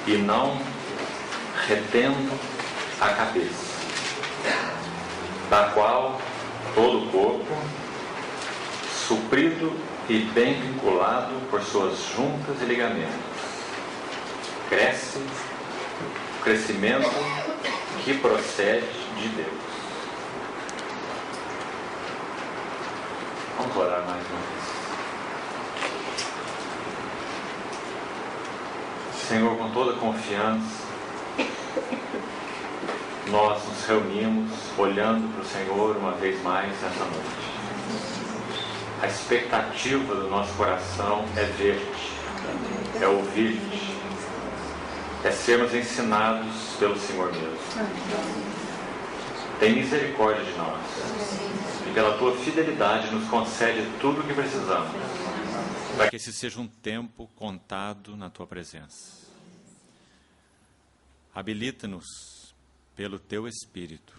e não retendo a cabeça, da qual todo o corpo, suprido e bem vinculado por suas juntas e ligamentos, cresce o crescimento que procede de Deus. Vamos orar mais uma vez. Senhor, com toda confiança, nós nos reunimos olhando para o Senhor uma vez mais nessa noite. A expectativa do nosso coração é ver-te, é ouvir-te, é sermos ensinados pelo Senhor mesmo. Tem misericórdia de nós e pela tua fidelidade nos concede tudo o que precisamos, para que esse seja um tempo contado na tua presença. Habilita-nos pelo teu Espírito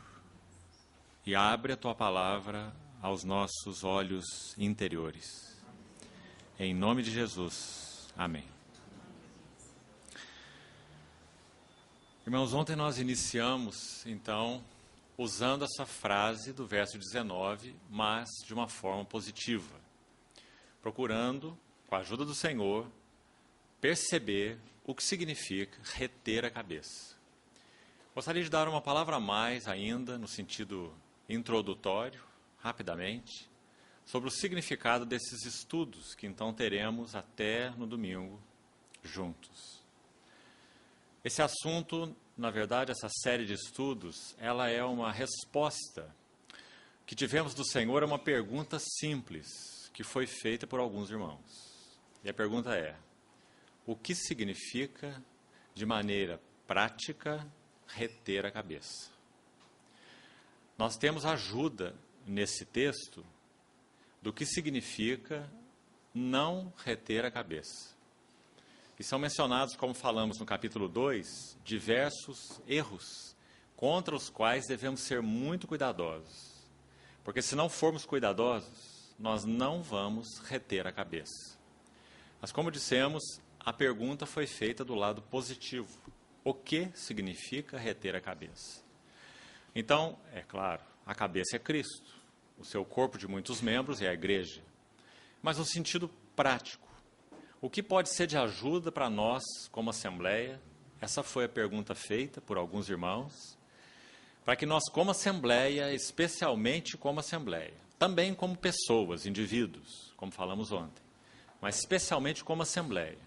e abre a tua palavra aos nossos olhos interiores. Em nome de Jesus. Amém. Irmãos, ontem nós iniciamos, então, usando essa frase do verso 19, mas de uma forma positiva, procurando, com a ajuda do Senhor, perceber o que significa reter a cabeça. Gostaria de dar uma palavra a mais ainda, no sentido introdutório, rapidamente, sobre o significado desses estudos que então teremos até no domingo juntos. Esse assunto, na verdade, essa série de estudos, ela é uma resposta que tivemos do Senhor a uma pergunta simples que foi feita por alguns irmãos. E a pergunta é: o que significa, de maneira prática, reter a cabeça? Nós temos ajuda nesse texto do que significa não reter a cabeça. E são mencionados, como falamos no capítulo 2, diversos erros contra os quais devemos ser muito cuidadosos. Porque se não formos cuidadosos, nós não vamos reter a cabeça. Mas como dissemos, a pergunta foi feita do lado positivo. O que significa reter a cabeça? Então, é claro, a cabeça é Cristo, o seu corpo de muitos membros é a igreja. Mas no sentido prático, o que pode ser de ajuda para nós como Assembleia? Essa foi a pergunta feita por alguns irmãos, para que nós como Assembleia, especialmente como Assembleia, também como pessoas, indivíduos, como falamos ontem, mas especialmente como Assembleia,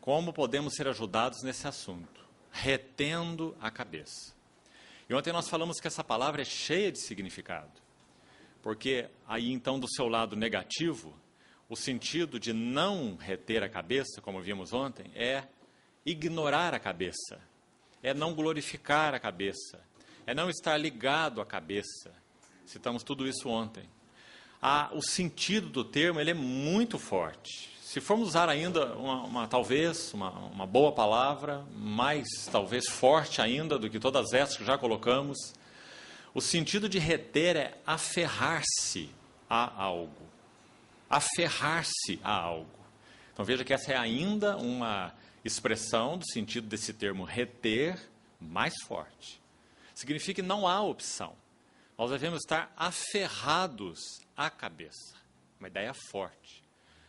como podemos ser ajudados nesse assunto? Retendo a cabeça. E ontem nós falamos que essa palavra é cheia de significado, porque aí então do seu lado negativo, o sentido de não reter a cabeça, como vimos ontem, é ignorar a cabeça, é não glorificar a cabeça, é não estar ligado à cabeça. Citamos tudo isso ontem. O sentido do termo ele é muito forte. Se formos usar ainda talvez uma boa palavra, mais talvez forte ainda do que todas essas que já colocamos, o sentido de reter é aferrar-se a algo. Aferrar-se a algo. Então veja que essa é ainda uma expressão do sentido desse termo reter mais forte. Significa que não há opção. Nós devemos estar aferrados à cabeça. Uma ideia forte.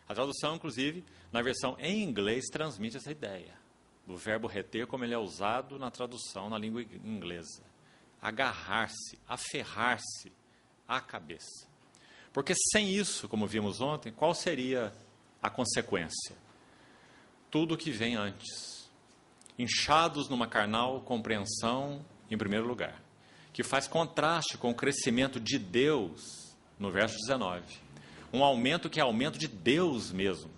A tradução, inclusive, na versão em inglês, transmite essa ideia. Do verbo reter, como ele é usado na tradução na língua inglesa. Agarrar-se, aferrar-se à cabeça. Porque sem isso, como vimos ontem, qual seria a consequência? Tudo o que vem antes. Inchados numa carnal compreensão, em primeiro lugar, que faz contraste com o crescimento de Deus, no verso 19. Um aumento que é aumento de Deus mesmo.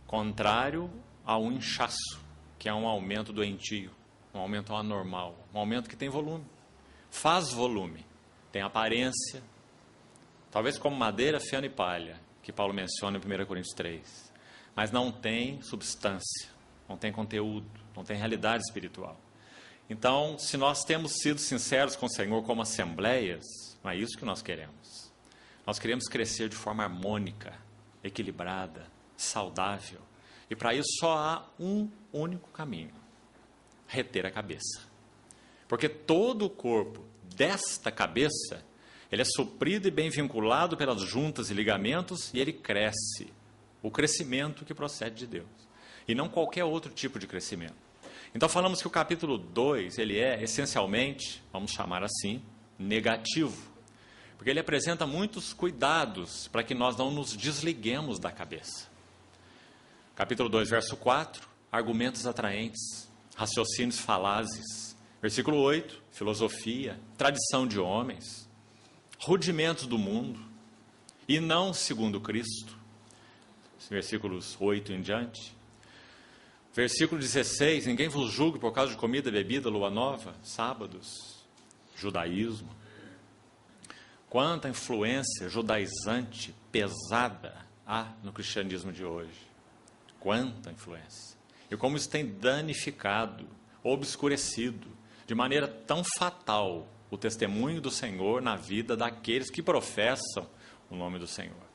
Contrário a um inchaço, que é um aumento doentio, um aumento anormal, um aumento que tem volume. Faz volume, tem aparência, talvez como madeira, feno e palha, que Paulo menciona em 1 Coríntios 3. Mas não tem substância, não tem conteúdo, não tem realidade espiritual. Então, se nós temos sido sinceros com o Senhor como assembleias, não é isso que nós queremos. Nós queremos crescer de forma harmônica, equilibrada, saudável. E para isso só há um único caminho: reter a cabeça. Porque todo o corpo desta cabeça, ele é suprido e bem vinculado pelas juntas e ligamentos, e ele cresce. O crescimento que procede de Deus. E não qualquer outro tipo de crescimento. Então falamos que o capítulo 2, ele é essencialmente, vamos chamar assim, negativo. Porque ele apresenta muitos cuidados para que nós não nos desliguemos da cabeça. Capítulo 2, verso 4, argumentos atraentes, raciocínios falazes. Versículo 8, filosofia, tradição de homens, rudimentos do mundo, e não segundo Cristo. Versículos 8 em diante. Versículo 16, ninguém vos julgue por causa de comida, bebida, lua nova, sábados, judaísmo. Quanta influência judaizante, pesada há no cristianismo de hoje. Quanta influência. E como isso tem danificado, obscurecido, de maneira tão fatal, o testemunho do Senhor na vida daqueles que professam o nome do Senhor.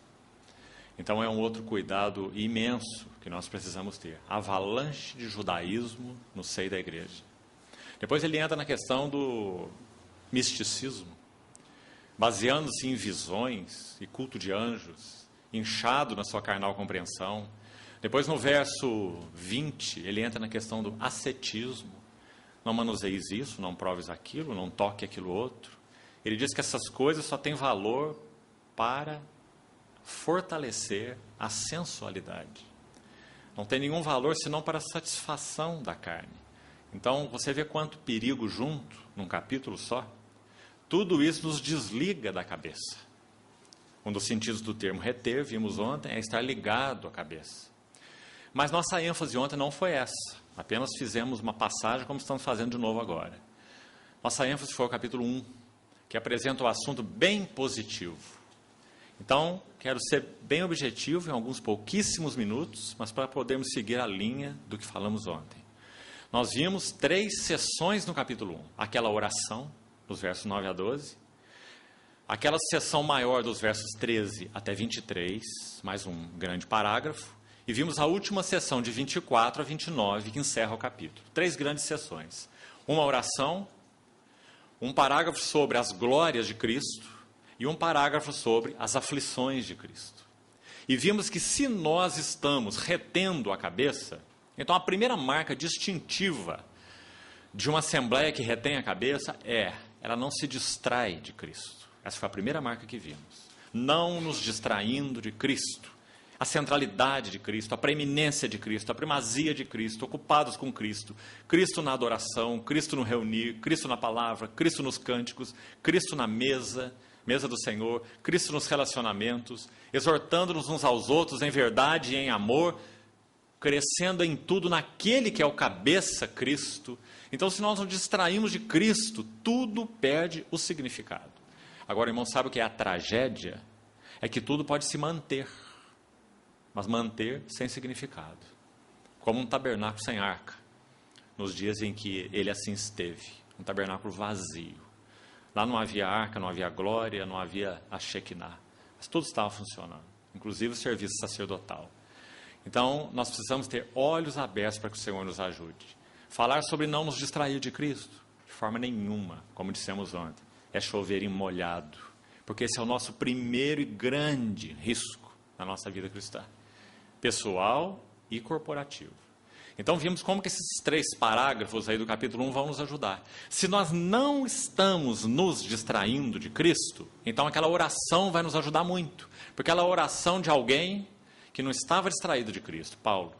Então é um outro cuidado imenso que nós precisamos ter. Avalanche de judaísmo no seio da igreja. Depois ele entra na questão do misticismo, baseando-se em visões e culto de anjos, inchado na sua carnal compreensão. Depois no verso 20, ele entra na questão do ascetismo. Não manuseis isso, não proves aquilo, não toque aquilo outro. Ele diz que essas coisas só têm valor para fortalecer a sensualidade. Não tem nenhum valor senão para a satisfação da carne. Então, você vê quanto perigo junto, num capítulo só. Tudo isso nos desliga da cabeça. Um dos sentidos do termo reter, vimos ontem, é estar ligado à cabeça. Mas nossa ênfase ontem não foi essa. Apenas fizemos uma passagem como estamos fazendo de novo agora. Nossa ênfase foi o capítulo 1, que apresenta o assunto bem positivo. Então, quero ser bem objetivo em alguns pouquíssimos minutos, mas para podermos seguir a linha do que falamos ontem. Nós vimos 3 sessões no capítulo 1. Aquela oração, dos versos 9 a 12. Aquela sessão maior dos versos 13 até 23, mais um grande parágrafo. E vimos a última sessão de 24 a 29, que encerra o capítulo. 3 grandes sessões. Uma oração, um parágrafo sobre as glórias de Cristo, e um parágrafo sobre as aflições de Cristo. E vimos que se nós estamos retendo a cabeça, então a primeira marca distintiva de uma assembleia que retém a cabeça ela não se distrai de Cristo. Essa foi a primeira marca que vimos. Não nos distraindo de Cristo. A centralidade de Cristo, a preeminência de Cristo, a primazia de Cristo, ocupados com Cristo. Cristo na adoração, Cristo no reunir, Cristo na palavra, Cristo nos cânticos, Cristo na mesa do Senhor, Cristo nos relacionamentos, exortando-nos uns aos outros em verdade e em amor, crescendo em tudo naquele que é o cabeça, Cristo. Então, se nós nos distraímos de Cristo, tudo perde o significado. Agora, irmão, sabe o que é a tragédia? É que tudo pode se manter, mas manter sem significado. Como um tabernáculo sem arca, nos dias em que ele assim esteve, um tabernáculo vazio. Lá não havia arca, não havia glória, não havia a Shekinah. Mas tudo estava funcionando, inclusive o serviço sacerdotal. Então, nós precisamos ter olhos abertos para que o Senhor nos ajude. Falar sobre não nos distrair de Cristo, de forma nenhuma, como dissemos ontem, é chover em molhado. Porque esse é o nosso primeiro e grande risco na nossa vida cristã, pessoal e corporativo. Então vimos como que esses 3 parágrafos aí do capítulo 1 vão nos ajudar. Se nós não estamos nos distraindo de Cristo, então aquela oração vai nos ajudar muito. Porque ela é a oração de alguém que não estava distraído de Cristo, Paulo.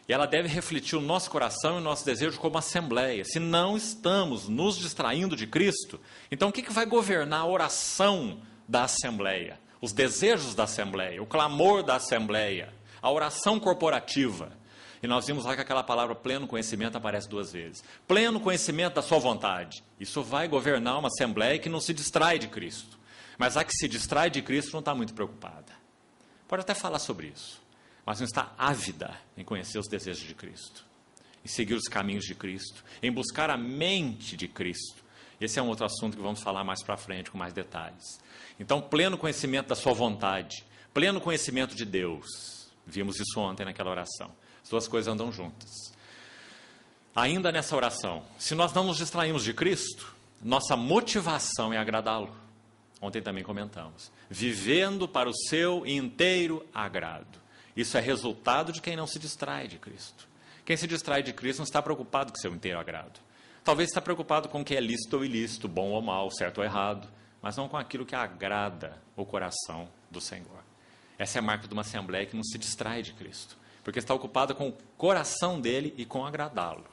E ela deve refletir o nosso coração e o nosso desejo como assembleia. Se não estamos nos distraindo de Cristo, então o que vai governar a oração da assembleia? Os desejos da assembleia, o clamor da assembleia, a oração corporativa. E nós vimos lá que aquela palavra pleno conhecimento aparece 2 vezes. Pleno conhecimento da sua vontade. Isso vai governar uma assembleia que não se distrai de Cristo. Mas a que se distrai de Cristo não está muito preocupada. Pode até falar sobre isso, mas não está ávida em conhecer os desejos de Cristo, em seguir os caminhos de Cristo, em buscar a mente de Cristo. Esse é um outro assunto que vamos falar mais para frente, com mais detalhes. Então, pleno conhecimento da sua vontade, pleno conhecimento de Deus. Vimos isso ontem naquela oração. As duas coisas andam juntas. Ainda nessa oração, se nós não nos distraímos de Cristo, nossa motivação é agradá-lo. Ontem também comentamos. Vivendo para o seu inteiro agrado. Isso é resultado de quem não se distrai de Cristo. Quem se distrai de Cristo não está preocupado com o seu inteiro agrado. Talvez está preocupado com o que é lícito ou ilícito, bom ou mal, certo ou errado, mas não com aquilo que agrada o coração do Senhor. Essa é a marca de uma assembleia que não se distrai de Cristo, porque está ocupada com o coração dele e com agradá-lo.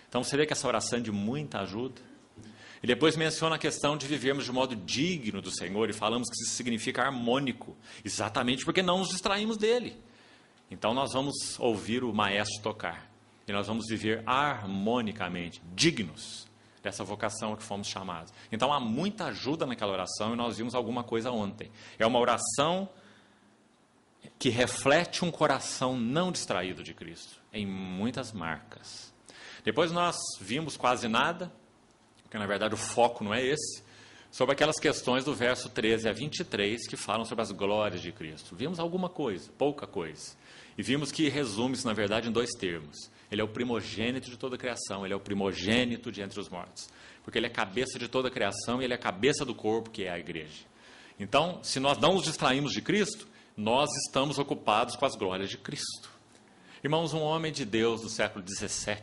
Então você vê que essa oração é de muita ajuda. E depois menciona a questão de vivermos de modo digno do Senhor, e falamos que isso significa harmônico, exatamente porque não nos distraímos dele. Então nós vamos ouvir o maestro tocar, e nós vamos viver harmonicamente, dignos dessa vocação que fomos chamados. Então há muita ajuda naquela oração, e nós vimos alguma coisa ontem. É uma oração que reflete um coração não distraído de Cristo, em muitas marcas. Depois nós vimos quase nada, porque na verdade o foco não é esse, sobre aquelas questões do verso 13 a 23, que falam sobre as glórias de Cristo. Vimos alguma coisa, pouca coisa. E vimos que resume-se, na verdade, em dois termos. Ele é o primogênito de toda a criação, ele é o primogênito de entre os mortos. Porque ele é cabeça de toda a criação e ele é cabeça do corpo, que é a igreja. Então, se nós não nos distraímos de Cristo, nós estamos ocupados com as glórias de Cristo. Irmãos, um homem de Deus do século XVII,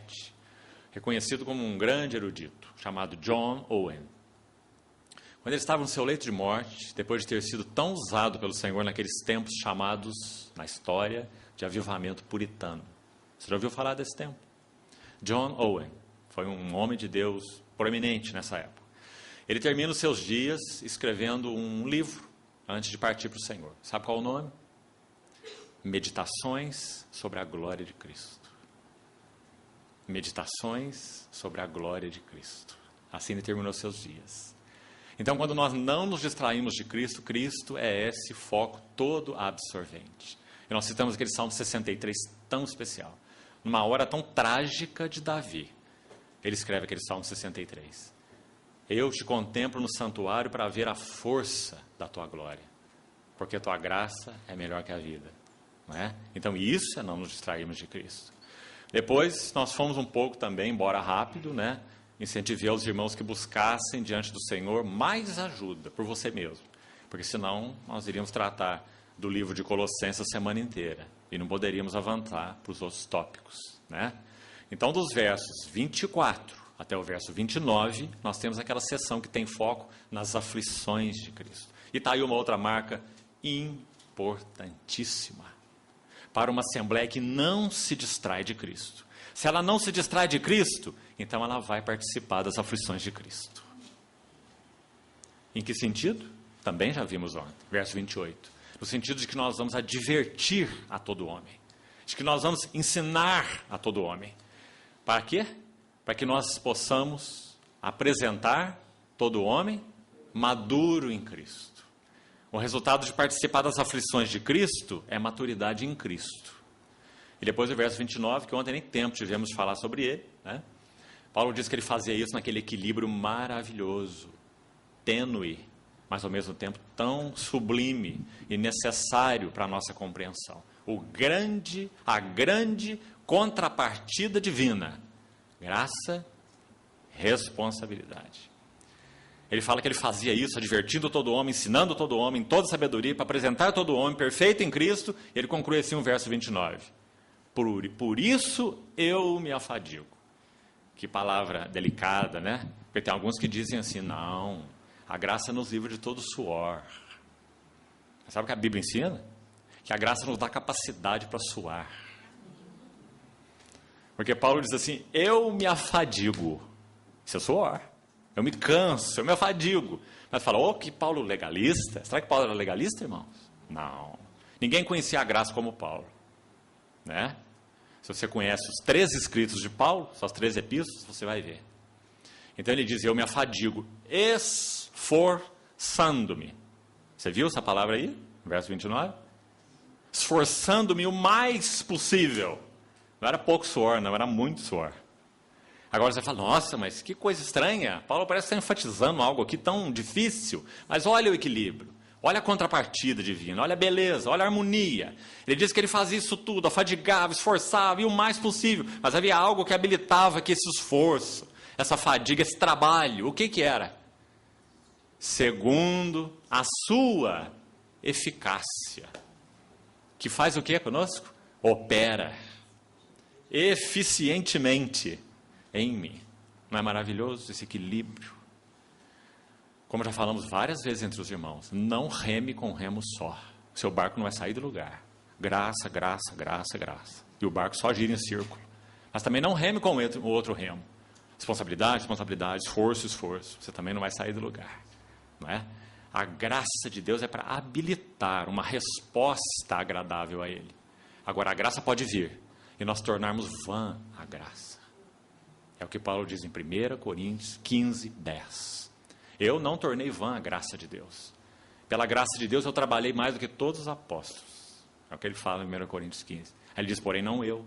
reconhecido como um grande erudito, chamado John Owen. Quando ele estava no seu leito de morte, depois de ter sido tão usado pelo Senhor naqueles tempos chamados, na história, de avivamento puritano. Você já ouviu falar desse tempo? John Owen foi um homem de Deus proeminente nessa época. Ele termina os seus dias escrevendo um livro antes de partir para o Senhor. Sabe qual é o nome? Meditações sobre a glória de Cristo. Meditações sobre a glória de Cristo. Assim ele terminou seus dias. Então, quando nós não nos distraímos de Cristo, Cristo é esse foco todo absorvente. E nós citamos aquele Salmo 63 tão especial. Numa hora tão trágica de Davi, ele escreve aquele Salmo 63. Eu te contemplo no santuário para ver a força da tua glória, porque a tua graça é melhor que a vida. Não é? Então, isso é não nos distrairmos de Cristo. Depois, nós fomos um pouco também, embora rápido, né? Incentivei aos irmãos que buscassem diante do Senhor mais ajuda por você mesmo, porque senão nós iríamos tratar do livro de Colossenses a semana inteira e não poderíamos avançar para os outros tópicos, né? Então, dos versos 24 até o verso 29, nós temos aquela seção que tem foco nas aflições de Cristo. E está aí uma outra marca importantíssima para uma assembleia que não se distrai de Cristo. Se ela não se distrai de Cristo, então ela vai participar das aflições de Cristo. Em que sentido? Também já vimos ontem, verso 28. No sentido de que nós vamos advertir a todo homem. De que nós vamos ensinar a todo homem. Para quê? Para que nós possamos apresentar todo homem maduro em Cristo. O resultado de participar das aflições de Cristo é maturidade em Cristo. E depois o verso 29, que ontem nem tempo tivemos de falar sobre ele, né? Paulo diz que ele fazia isso naquele equilíbrio maravilhoso, tênue, mas ao mesmo tempo tão sublime e necessário para a nossa compreensão. A grande contrapartida divina, graça, responsabilidade. Ele fala que ele fazia isso, advertindo todo homem, ensinando todo homem, em toda sabedoria, para apresentar todo homem perfeito em Cristo. E ele conclui assim o verso 29. Por isso eu me afadigo. Que palavra delicada, né? Porque tem alguns que dizem assim, não, a graça nos livra de todo suor. Sabe o que a Bíblia ensina? Que a graça nos dá capacidade para suar. Porque Paulo diz assim, eu me afadigo. Isso é suor. Eu me canso, eu me afadigo. Mas fala, que Paulo legalista. Será que Paulo era legalista, irmãos? Não. Ninguém conhecia a graça como Paulo. Né? Se você conhece os 13 escritos de Paulo, só as 13 epístolas, você vai ver. Então ele diz, eu me afadigo, esforçando-me. Você viu essa palavra aí? Verso 29. Esforçando-me o mais possível. Não era pouco suor, não, era muito suor. Agora você fala, nossa, mas que coisa estranha. Paulo parece estar enfatizando algo aqui tão difícil. Mas olha o equilíbrio. Olha a contrapartida divina, olha a beleza, olha a harmonia. Ele diz que ele fazia isso tudo, afadigava, esforçava, e o mais possível. Mas havia algo que habilitava que esse esforço, essa fadiga, esse trabalho, o que era? Segundo a sua eficácia. Que faz o que conosco? Opera eficientemente em mim. Não é maravilhoso esse equilíbrio? Como já falamos várias vezes entre os irmãos, não reme com remo só. O seu barco não vai sair do lugar. Graça, graça, graça, graça. E o barco só gira em círculo. Mas também não reme com o outro remo. Responsabilidade, responsabilidade, esforço, esforço. Você também não vai sair do lugar. Não é? A graça de Deus é para habilitar uma resposta agradável a Ele. Agora, a graça pode vir e nós tornarmos vã a graça. É o que Paulo diz em 1 Coríntios 15, 10. Eu não tornei vã a graça de Deus. Pela graça de Deus eu trabalhei mais do que todos os apóstolos. É o que ele fala em 1 Coríntios 15. Aí ele diz, porém não eu.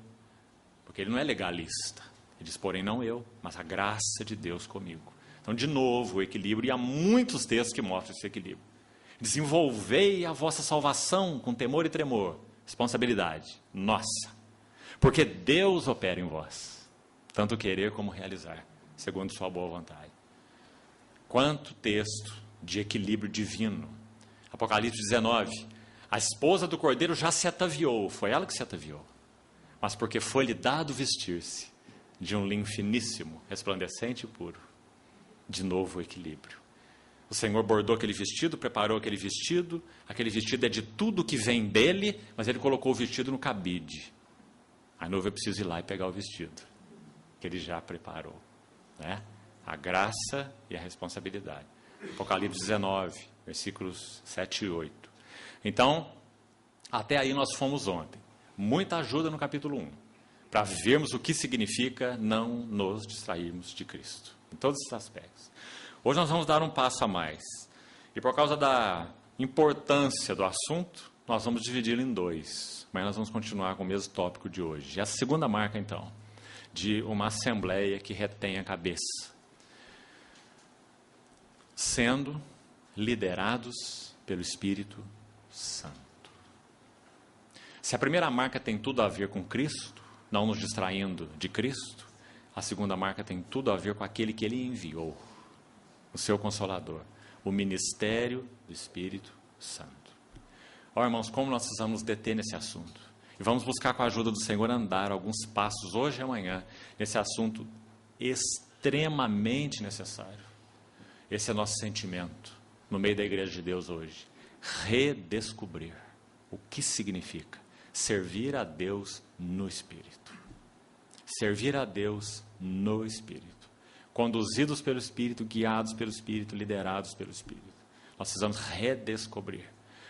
Porque ele não é legalista. Ele diz, porém não eu, mas a graça de Deus comigo. Então, de novo, o equilíbrio, e há muitos textos que mostram esse equilíbrio. Desenvolvei a vossa salvação com temor e tremor. Responsabilidade nossa. Porque Deus opera em vós, tanto querer como realizar, segundo sua boa vontade. Quanto texto de equilíbrio divino. Apocalipse 19. A esposa do cordeiro já se ataviou. Foi ela que se ataviou. Mas porque foi-lhe dado vestir-se de um linho finíssimo, resplandecente e puro. De novo o equilíbrio. O Senhor bordou aquele vestido, preparou aquele vestido é de tudo que vem dele, mas ele colocou o vestido no cabide. A noiva precisa ir lá e pegar o vestido, que ele já preparou. Né? A graça e a responsabilidade. Apocalipse 19, versículos 7 e 8. Então, até aí nós fomos ontem. Muita ajuda no capítulo 1, para vermos o que significa não nos distrairmos de Cristo, em todos esses aspectos. Hoje nós vamos dar um passo a mais. E por causa da importância do assunto, nós vamos dividi-lo em dois. Mas nós vamos continuar com o mesmo tópico de hoje. E a segunda marca, então, de uma assembleia que retém a cabeça. Sendo liderados pelo Espírito Santo. Se a primeira marca tem tudo a ver com Cristo, não nos distraindo de Cristo, a segunda marca tem tudo a ver com aquele que Ele enviou, o seu Consolador, o ministério do Espírito Santo. Ó, irmãos, como nós precisamos deter nesse assunto. E vamos buscar com a ajuda do Senhor andar alguns passos hoje e amanhã nesse assunto extremamente necessário. Esse é nosso sentimento no meio da Igreja de Deus hoje. Redescobrir o que significa servir a Deus no Espírito. Servir a Deus no Espírito. Conduzidos pelo Espírito, guiados pelo Espírito, liderados pelo Espírito. Nós precisamos redescobrir.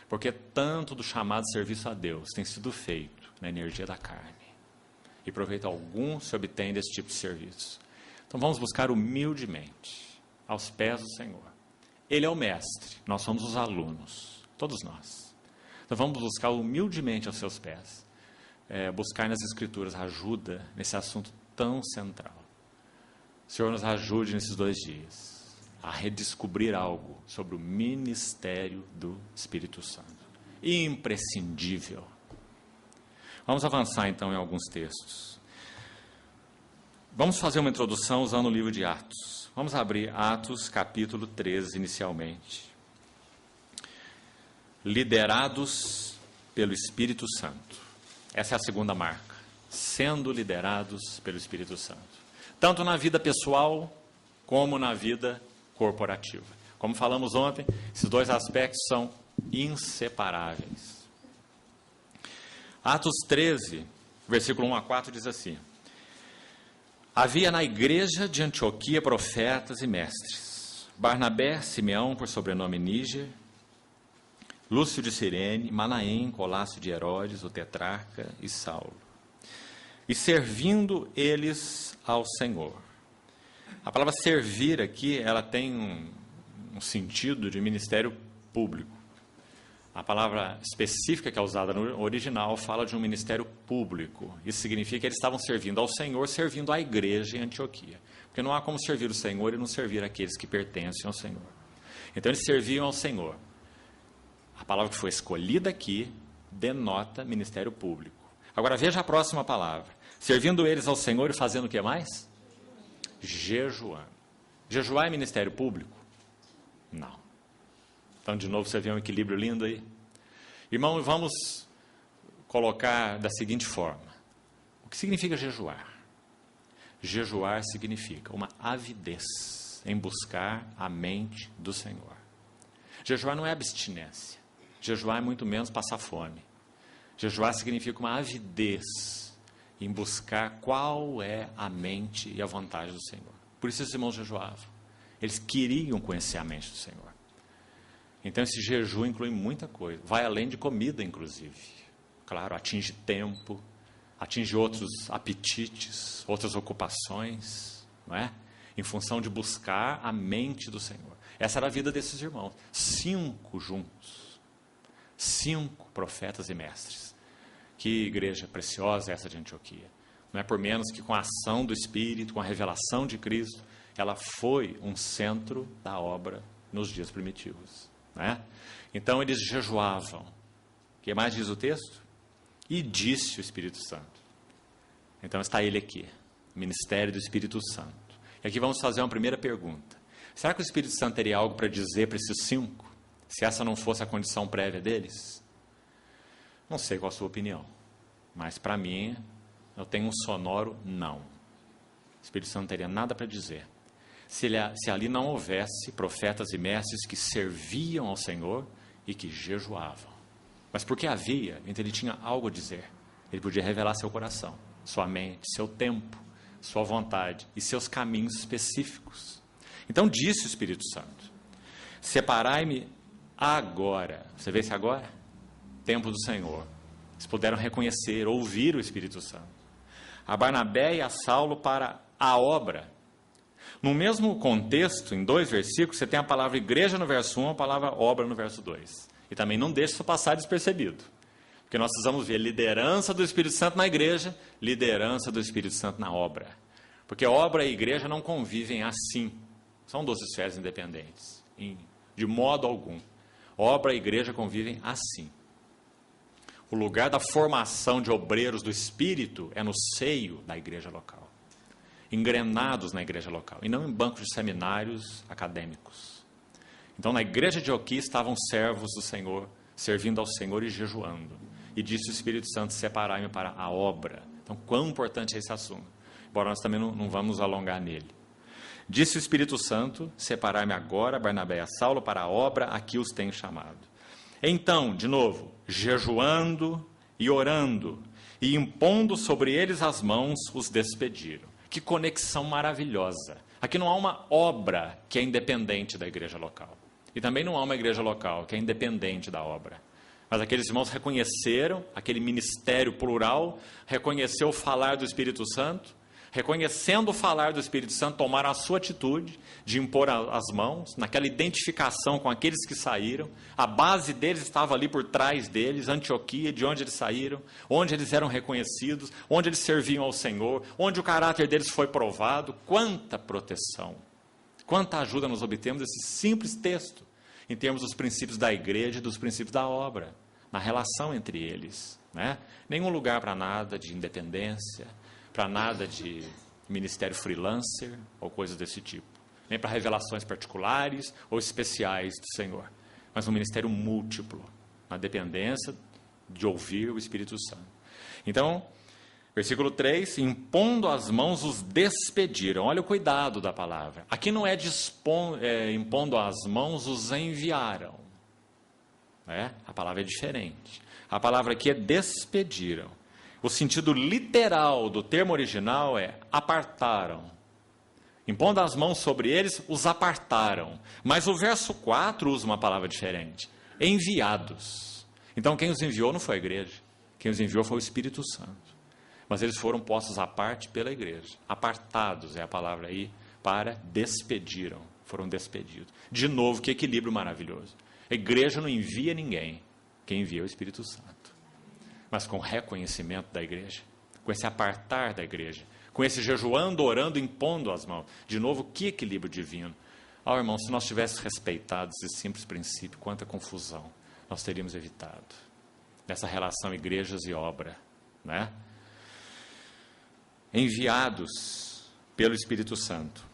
Porque tanto do chamado serviço a Deus tem sido feito na energia da carne. E proveito algum se obtém desse tipo de serviço. Então vamos buscar humildemente aos pés do Senhor. Ele é o mestre, nós somos os alunos, todos nós. Então vamos buscar humildemente aos seus pés. Buscar nas Escrituras ajuda nesse assunto tão central. O Senhor nos ajude nesses 2 dias a redescobrir algo sobre o ministério do Espírito Santo. Imprescindível. Vamos avançar então em alguns textos. Vamos fazer uma introdução usando o livro de Atos. Vamos abrir Atos capítulo 13 inicialmente. Liderados pelo Espírito Santo. Essa é a segunda marca. Sendo liderados pelo Espírito Santo. Tanto na vida pessoal como na vida corporativa. Como falamos ontem, esses 2 aspectos são inseparáveis. Atos 13, versículo 1 a 4 diz assim: havia na igreja de Antioquia profetas e mestres: Barnabé, Simeão, por sobrenome Níger, Lúcio de Cirene, Manaém, Colácio de Herodes, o tetrarca, e Saulo. E servindo eles ao Senhor. A palavra servir aqui, ela tem um sentido de ministério público. A palavra específica que é usada no original fala de um ministério público. Isso significa que eles estavam servindo ao Senhor, servindo à igreja em Antioquia. Porque não há como servir o Senhor e não servir aqueles que pertencem ao Senhor. Então eles serviam ao Senhor. palavra que foi escolhida aqui denota ministério público. Agora veja a próxima palavra. Servindo eles ao Senhor e fazendo o que mais? Jejuando. Jejuar é ministério público? Não. Então, de novo, você vê um equilíbrio lindo aí. Irmão, vamos colocar da seguinte forma. O que significa jejuar? Jejuar significa uma avidez em buscar a mente do Senhor. Jejuar não é abstinência. Jejuar é muito menos passar fome. Jejuar significa uma avidez em buscar qual é a mente e a vontade do Senhor. Por isso esses irmãos jejuavam. Eles queriam conhecer a mente do Senhor. Então esse jejum inclui muita coisa. Vai além de comida, inclusive. Claro, atinge tempo, atinge outros apetites, outras ocupações, não é? Em função de buscar a mente do Senhor. Essa era a vida desses irmãos. 5 juntos. 5 profetas e mestres. Que igreja preciosa essa de Antioquia. Não é por menos que com a ação do Espírito, com a revelação de Cristo, ela foi um centro da obra nos dias primitivos. Não é? Então eles jejuavam. O que mais diz o texto? E disse o Espírito Santo. Então está ele aqui, ministério do Espírito Santo. E aqui vamos fazer uma primeira pergunta. Será que o Espírito Santo teria algo para dizer para esses 5? Se essa não fosse a condição prévia deles? Não sei qual a sua opinião, mas para mim, eu tenho um sonoro não. O Espírito Santo não teria nada para dizer. Se ali não houvesse profetas e mestres que serviam ao Senhor e que jejuavam. Mas porque havia, então ele tinha algo a dizer. Ele podia revelar seu coração, sua mente, seu tempo, sua vontade e seus caminhos específicos. Então disse o Espírito Santo: separai-me agora. Você vê esse agora? Tempo do Senhor. Eles puderam reconhecer, ouvir o Espírito Santo. A Barnabé e a Saulo para a obra. No mesmo contexto, em 2 versículos, você tem a palavra igreja no verso 1, a palavra obra no verso 2. E também não deixe isso passar despercebido. Porque nós precisamos ver liderança do Espírito Santo na igreja, liderança do Espírito Santo na obra. Porque obra e igreja não convivem assim. São 2 esferas independentes, de modo algum. Obra e igreja convivem assim. O lugar da formação de obreiros do Espírito é no seio da igreja local. Engrenados na igreja local, e não em bancos de seminários acadêmicos. Então, na igreja de Antioquia estavam servos do Senhor, servindo ao Senhor e jejuando. E disse o Espírito Santo: separai-me para a obra. Então, quão importante é esse assunto. Embora nós também não vamos nos alongar nele. Disse o Espírito Santo: separai-me agora, Barnabé e a Saulo, para a obra a que os tenho chamado. Então, de novo, jejuando e orando, e impondo sobre eles as mãos, os despediram. Que conexão maravilhosa. Aqui não há uma obra que é independente da igreja local. E também não há uma igreja local que é independente da obra. Mas aqueles irmãos reconheceram aquele ministério plural, reconheceu o falar do Espírito Santo, reconhecendo o falar do Espírito Santo, tomaram a sua atitude de impor as mãos, naquela identificação com aqueles que saíram. A base deles estava ali por trás deles, Antioquia, de onde eles saíram, onde eles eram reconhecidos, onde eles serviam ao Senhor, onde o caráter deles foi provado. Quanta proteção, quanta ajuda nós obtemos desse simples texto, em termos dos princípios da igreja e dos princípios da obra, na relação entre eles. Né? Nenhum lugar para nada de independência, para nada de ministério freelancer ou coisas desse tipo. Nem para revelações particulares ou especiais do Senhor. Mas um ministério múltiplo, na dependência de ouvir o Espírito Santo. Então, versículo 3, impondo as mãos os despediram. Olha o cuidado da palavra. Aqui não é impondo as mãos os enviaram. A palavra é diferente. A palavra aqui é despediram. O sentido literal do termo original é apartaram. Impondo as mãos sobre eles, os apartaram. Mas o verso 4 usa uma palavra diferente. Enviados. Então quem os enviou não foi a igreja. Quem os enviou foi o Espírito Santo. Mas eles foram postos à parte pela igreja. Apartados é a palavra aí para despediram. Foram despedidos. De novo, que equilíbrio maravilhoso. A igreja não envia ninguém. Quem envia é o Espírito Santo. Mas com reconhecimento da igreja, com esse apartar da igreja, com esse jejuando, orando, impondo as mãos. De novo, que equilíbrio divino. Irmão, se nós tivéssemos respeitado esse simples princípio, quanta confusão nós teríamos evitado. Nessa relação igrejas e obra, né? Enviados pelo Espírito Santo.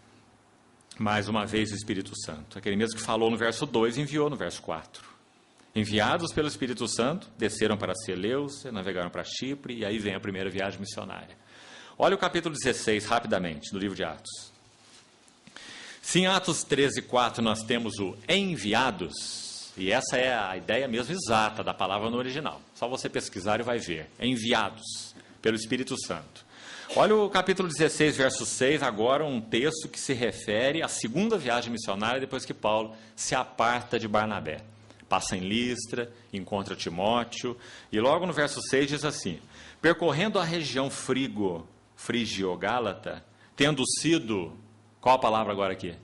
Mais uma vez o Espírito Santo. Aquele mesmo que falou no verso 2, enviou no verso 4. Enviados pelo Espírito Santo, desceram para Seleucia, navegaram para Chipre, e aí vem a primeira viagem missionária. Olha o capítulo 16, rapidamente, do livro de Atos. Se em Atos 13, 4 nós temos o enviados, e essa é a ideia mesmo exata da palavra no original. Só você pesquisar e vai ver. Enviados pelo Espírito Santo. Olha o capítulo 16, verso 6, agora um texto que se refere à segunda viagem missionária depois que Paulo se aparta de Barnabé. Passa em Listra, encontra Timóteo, e logo no verso 6 diz assim: percorrendo a região frígio-gálata, tendo sido, qual a palavra agora aqui?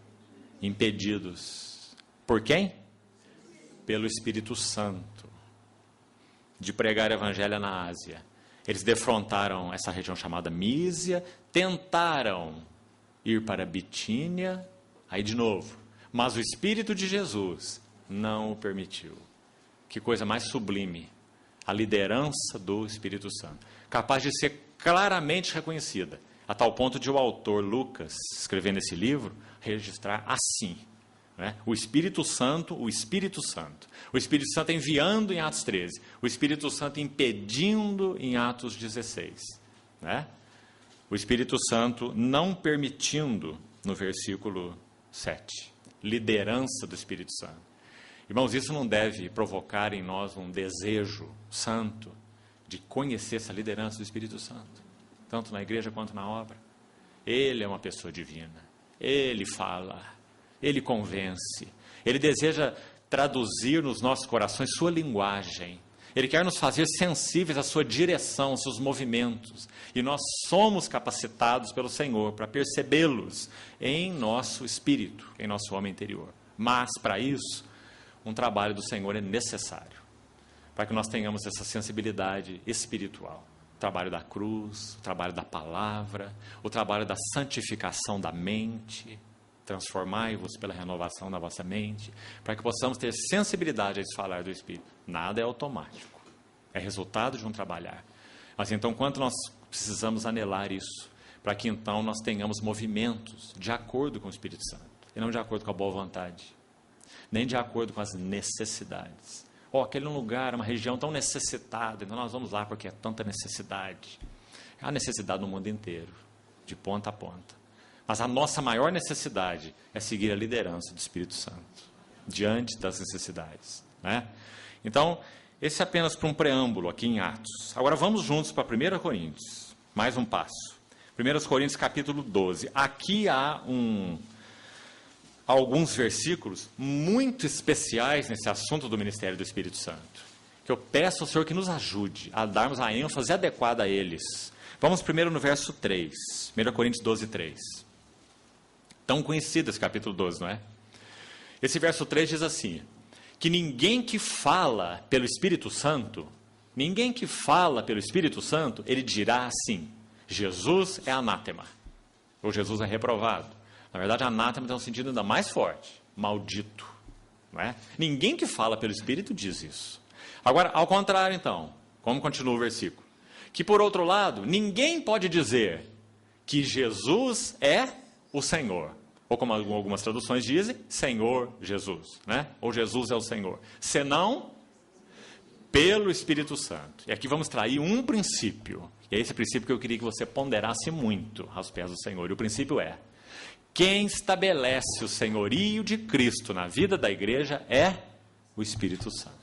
Impedidos. Por quem? Pelo Espírito Santo, de pregar o evangelho na Ásia. Eles defrontaram essa região chamada Mísia, tentaram ir para Bitínia, aí de novo, mas o Espírito de Jesus não o permitiu. Que coisa mais sublime, a liderança do Espírito Santo, capaz de ser claramente reconhecida, a tal ponto de o autor Lucas, escrevendo esse livro, registrar assim, né? O Espírito Santo enviando em Atos 13, o Espírito Santo impedindo em Atos 16, né? O Espírito Santo não permitindo no versículo 7, liderança do Espírito Santo. Irmãos, isso não deve provocar em nós um desejo santo de conhecer essa liderança do Espírito Santo, tanto na igreja quanto na obra. Ele é uma pessoa divina, ele fala, ele convence, ele deseja traduzir nos nossos corações sua linguagem, ele quer nos fazer sensíveis à sua direção, aos seus movimentos, e nós somos capacitados pelo Senhor para percebê-los em nosso espírito, em nosso homem interior. Mas, para isso, um trabalho do Senhor é necessário, para que nós tenhamos essa sensibilidade espiritual. O trabalho da cruz, o trabalho da palavra, o trabalho da santificação da mente. Transformai-vos pela renovação da vossa mente, para que possamos ter sensibilidade a esse falar do Espírito. Nada é automático, é resultado de um trabalhar. Mas então, quanto nós precisamos anelar isso, para que então nós tenhamos movimentos de acordo com o Espírito Santo, e não de acordo com a boa vontade, nem de acordo com as necessidades. Aquele lugar, uma região tão necessitada, então nós vamos lá porque é tanta necessidade. Há necessidade no mundo inteiro, de ponta a ponta. Mas a nossa maior necessidade é seguir a liderança do Espírito Santo, diante das necessidades, né? Então, esse é apenas para um preâmbulo aqui em Atos. Agora vamos juntos para 1 Coríntios, mais um passo. 1 Coríntios capítulo 12. Aqui há alguns versículos muito especiais nesse assunto do ministério do Espírito Santo, que eu peço ao Senhor que nos ajude a darmos a ênfase adequada a eles. Vamos primeiro no verso 3, 1 Coríntios 12, 3. Tão conhecido esse capítulo 12, não é? Esse verso 3 diz assim: que ninguém que fala pelo Espírito Santo, ele dirá assim: Jesus é anátema, ou Jesus é reprovado. Na verdade, anátema tem um sentido ainda mais forte, maldito, não é? Ninguém que fala pelo Espírito diz isso. Agora, ao contrário então, como continua o versículo? Que por outro lado, ninguém pode dizer que Jesus é o Senhor, ou como algumas traduções dizem, Senhor Jesus, né? Ou Jesus é o Senhor, senão pelo Espírito Santo. E aqui vamos trair um princípio, e é esse princípio que eu queria que você ponderasse muito aos pés do Senhor, e o princípio é: quem estabelece o senhorio de Cristo na vida da igreja é o Espírito Santo.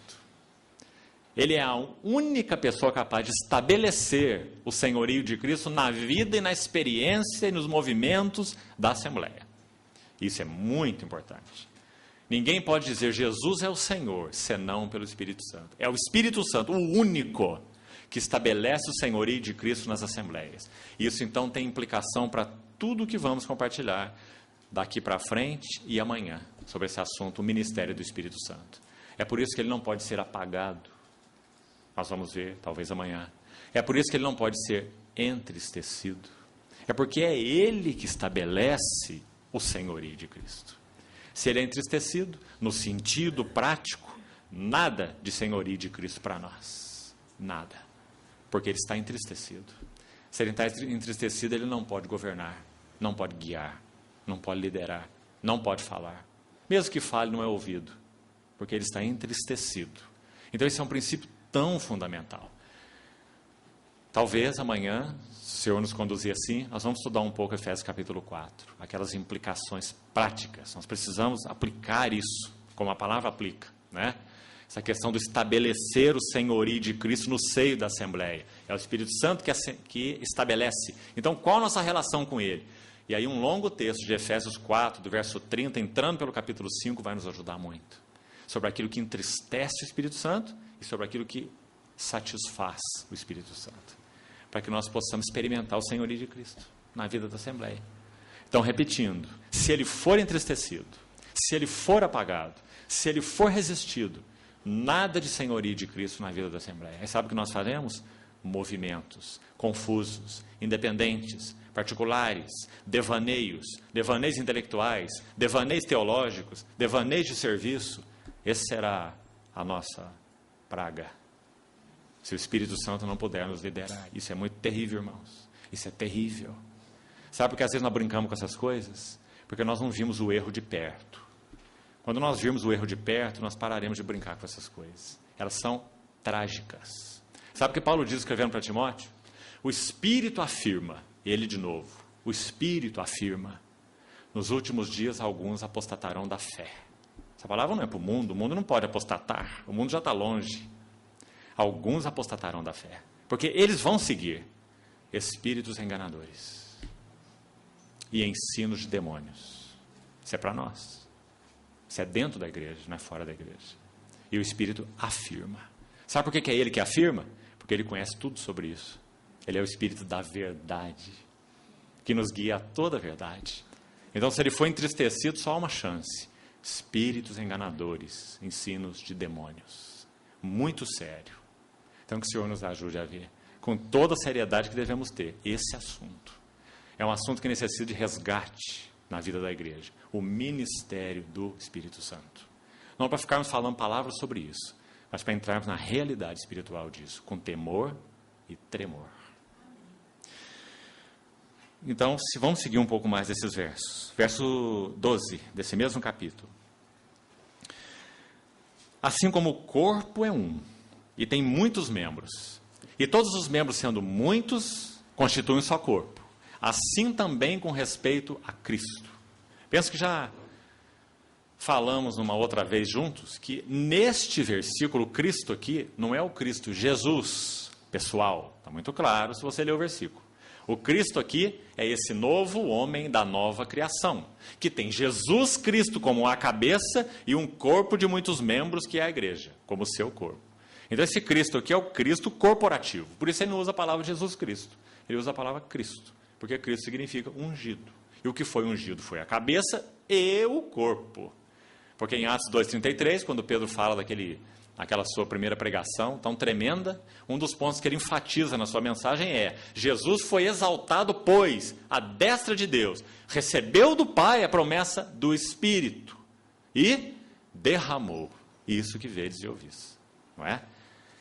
Ele é a única pessoa capaz de estabelecer o senhorio de Cristo na vida e na experiência e nos movimentos da Assembleia. Isso é muito importante. Ninguém pode dizer Jesus é o Senhor, senão pelo Espírito Santo. É o Espírito Santo, o único, que estabelece o senhorio de Cristo nas Assembleias. Isso então tem implicação para tudo que vamos compartilhar daqui para frente e amanhã, sobre esse assunto, o ministério do Espírito Santo. É por isso que ele não pode ser apagado. Nós vamos ver, talvez amanhã. É por isso que ele não pode ser entristecido. É porque é ele que estabelece o senhorio de Cristo. Se ele é entristecido, no sentido prático, nada de senhorio de Cristo para nós. Nada. Porque ele está entristecido. Se ele está entristecido, ele não pode governar, não pode guiar, não pode liderar, não pode falar. Mesmo que fale, não é ouvido, porque ele está entristecido. Então, esse é um princípio tão fundamental. Talvez amanhã, se o Senhor nos conduzir assim, nós vamos estudar um pouco Efésios capítulo 4, aquelas implicações práticas. Nós precisamos aplicar isso, como a palavra aplica, né? Essa questão do estabelecer o senhorio de Cristo no seio da Assembleia. É o Espírito Santo que estabelece. Então, qual a nossa relação com Ele? E aí um longo texto de Efésios 4, do verso 30, entrando pelo capítulo 5, vai nos ajudar muito. Sobre aquilo que entristece o Espírito Santo e sobre aquilo que satisfaz o Espírito Santo. Para que nós possamos experimentar o senhorio de Cristo na vida da Assembleia. Então, repetindo, se Ele for entristecido, se Ele for apagado, se Ele for resistido, nada de senhorio de Cristo na vida da Assembleia. Aí sabe o que nós faremos? Movimentos confusos, independentes, particulares, devaneios intelectuais, devaneios teológicos, devaneios de serviço. Esse será a nossa praga. Se o Espírito Santo não puder nos liderar. Isso é muito terrível, irmãos. Isso é terrível. Sabe por que às vezes nós brincamos com essas coisas? Porque nós não vimos o erro de perto. Quando nós virmos o erro de perto, nós pararemos de brincar com essas coisas. Elas são trágicas. Sabe o que Paulo diz escrevendo para Timóteo? O Espírito afirma, ele de novo, o Espírito afirma, nos últimos dias alguns apostatarão da fé. Essa palavra não é para o mundo não pode apostatar, o mundo já está longe. Alguns apostatarão da fé, porque eles vão seguir espíritos enganadores e ensinos de demônios. Isso é para nós. Isso é dentro da igreja, não é fora da igreja. E o Espírito afirma. Sabe por que é Ele que afirma? Porque Ele conhece tudo sobre isso. Ele é o Espírito da verdade, que nos guia a toda a verdade. Então, se Ele for entristecido, só há uma chance. Espíritos enganadores, ensinos de demônios. Muito sério. Então, que o Senhor nos ajude a ver, com toda a seriedade que devemos ter, esse assunto. É um assunto que necessita de resgate na vida da igreja. O ministério do Espírito Santo. Não para ficarmos falando palavras sobre isso, mas para entrarmos na realidade espiritual disso, com temor e tremor. Então, vamos seguir um pouco mais desses versos. Verso 12, desse mesmo capítulo. Assim como o corpo é um, e tem muitos membros, e todos os membros sendo muitos, constituem um só corpo. Assim também com respeito a Cristo. Penso que já falamos uma outra vez juntos, que neste versículo, Cristo aqui, não é o Cristo Jesus pessoal. Está muito claro se você ler o versículo. O Cristo aqui é esse novo homem da nova criação, que tem Jesus Cristo como a cabeça e um corpo de muitos membros, que é a igreja, como seu corpo. Então esse Cristo aqui é o Cristo corporativo. Por isso ele não usa a palavra Jesus Cristo. Ele usa a palavra Cristo, porque Cristo significa ungido. E o que foi ungido foi a cabeça e o corpo. Porque em Atos 2,33, quando Pedro fala daquela sua primeira pregação tão tremenda, um dos pontos que ele enfatiza na sua mensagem é: Jesus foi exaltado, pois, à destra de Deus, recebeu do Pai a promessa do Espírito e derramou isso que vedes e ouvis. Não é?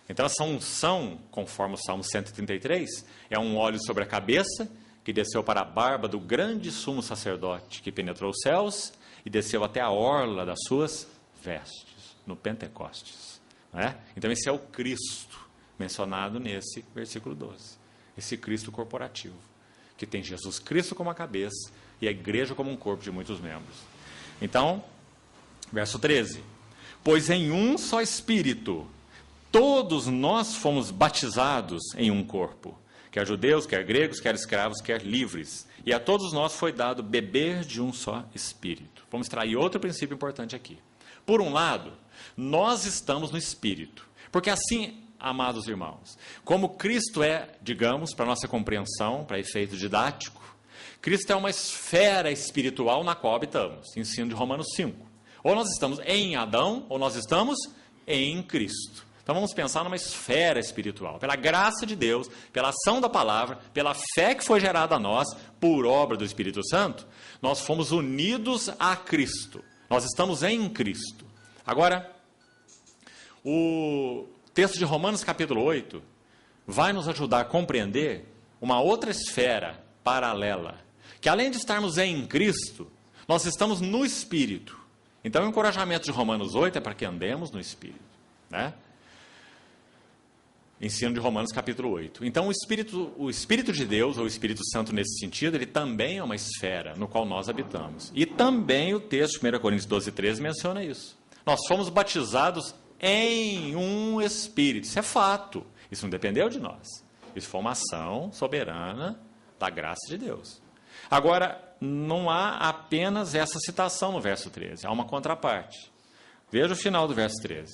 Então essa unção, conforme o Salmo 133, é um óleo sobre a cabeça, que desceu para a barba do grande sumo sacerdote, que penetrou os céus e desceu até a orla das suas vestes, no Pentecostes. Não é? Então esse é o Cristo, mencionado nesse versículo 12. Esse Cristo corporativo, que tem Jesus Cristo como a cabeça e a igreja como um corpo de muitos membros. Então, verso 13. Pois em um só Espírito, todos nós fomos batizados em um corpo, quer judeus, quer gregos, quer escravos, quer livres. E a todos nós foi dado beber de um só Espírito. Vamos extrair outro princípio importante aqui. Por um lado, nós estamos no Espírito. Porque assim, amados irmãos, como Cristo é, digamos, para nossa compreensão, para efeito didático, Cristo é uma esfera espiritual na qual habitamos. Ensino de Romanos 5. Ou nós estamos em Adão, ou nós estamos em Cristo. Então vamos pensar numa esfera espiritual. Pela graça de Deus, pela ação da palavra, pela fé que foi gerada a nós, por obra do Espírito Santo, nós fomos unidos a Cristo. Nós estamos em Cristo. Agora, O texto de Romanos capítulo 8 vai nos ajudar a compreender uma outra esfera paralela, que além de estarmos em Cristo, nós estamos no Espírito. Então, o encorajamento de Romanos 8 é para que andemos no Espírito, né? Ensino de Romanos capítulo 8. Então, o Espírito de Deus, ou o Espírito Santo nesse sentido, ele também é uma esfera no qual nós habitamos. E também o texto, 1 Coríntios 12, 13, menciona isso. Nós fomos batizados em um Espírito. Isso é fato. Isso não dependeu de nós. Isso foi uma ação soberana da graça de Deus. Agora, não há apenas essa citação no verso 13. Há uma contraparte. Veja o final do verso 13.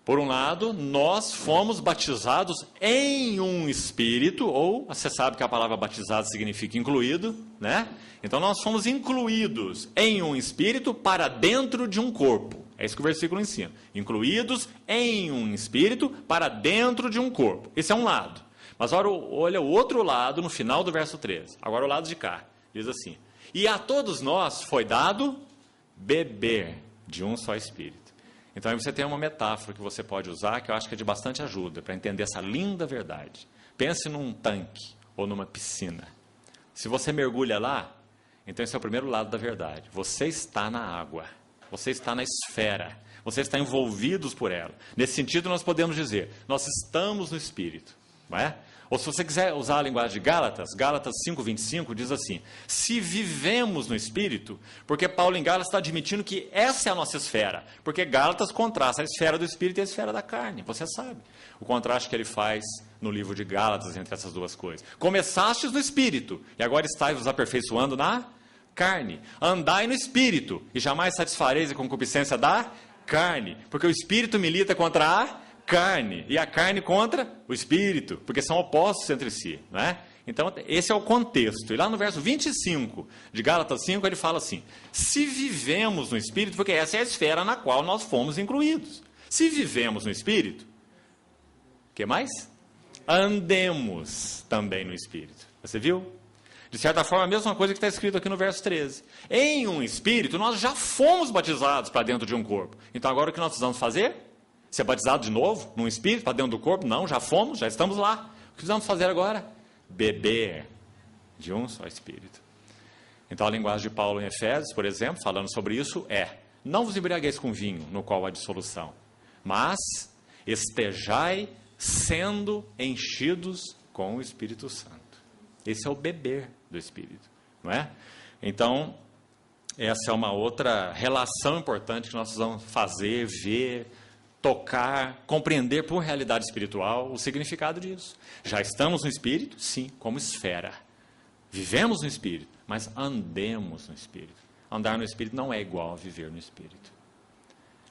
Por um lado, nós fomos batizados em um Espírito, ou você sabe que a palavra batizado significa incluído, né? Então, nós fomos incluídos em um Espírito para dentro de um corpo. É isso que o versículo ensina. Incluídos em um Espírito para dentro de um corpo. Esse é um lado. Mas olha o outro lado no final do verso 13. Agora o lado de cá. Diz assim: e a todos nós foi dado beber de um só Espírito. Então, aí você tem uma metáfora que você pode usar, que eu acho que é de bastante ajuda, para entender essa linda verdade. Pense num tanque ou numa piscina. Se você mergulha lá, então esse é o primeiro lado da verdade. Você está na água, você está na esfera, você está envolvido por ela. Nesse sentido, nós podemos dizer, nós estamos no Espírito, não é? Ou se você quiser usar a linguagem de Gálatas, Gálatas 5:25 diz assim: se vivemos no Espírito, porque Paulo em Gálatas está admitindo que essa é a nossa esfera, porque Gálatas contrasta a esfera do Espírito e a esfera da carne, você sabe o contraste que ele faz no livro de Gálatas entre essas duas coisas. Começastes no Espírito, e agora estáis vos aperfeiçoando na carne. Andai no Espírito, e jamais satisfareis a concupiscência da carne, porque o Espírito milita contra a carne, e a carne contra o Espírito, porque são opostos entre si, né? Então, esse é o contexto. E lá no verso 25 de Gálatas 5, ele fala assim: se vivemos no Espírito, porque essa é a esfera na qual nós fomos incluídos. Se vivemos no Espírito, o que mais? Andemos também no Espírito. Você viu? De certa forma, a mesma coisa que está escrito aqui no verso 13. Em um Espírito, nós já fomos batizados para dentro de um corpo. Então, agora o que nós precisamos fazer? Ser batizado de novo, num Espírito, para dentro do corpo? Não, já fomos, já estamos lá. O que precisamos fazer agora? Beber de um só Espírito. Então, a linguagem de Paulo em Efésios, por exemplo, falando sobre isso, é: não vos embriagueis com vinho, no qual há dissolução, mas estejai sendo enchidos com o Espírito Santo. Esse é o beber do Espírito, não é? Então, essa é uma outra relação importante que nós precisamos fazer, ver, tocar, compreender por realidade espiritual o significado disso. Já estamos no Espírito? Sim, como esfera. Vivemos no Espírito, mas andemos no Espírito. Andar no Espírito não é igual a viver no Espírito.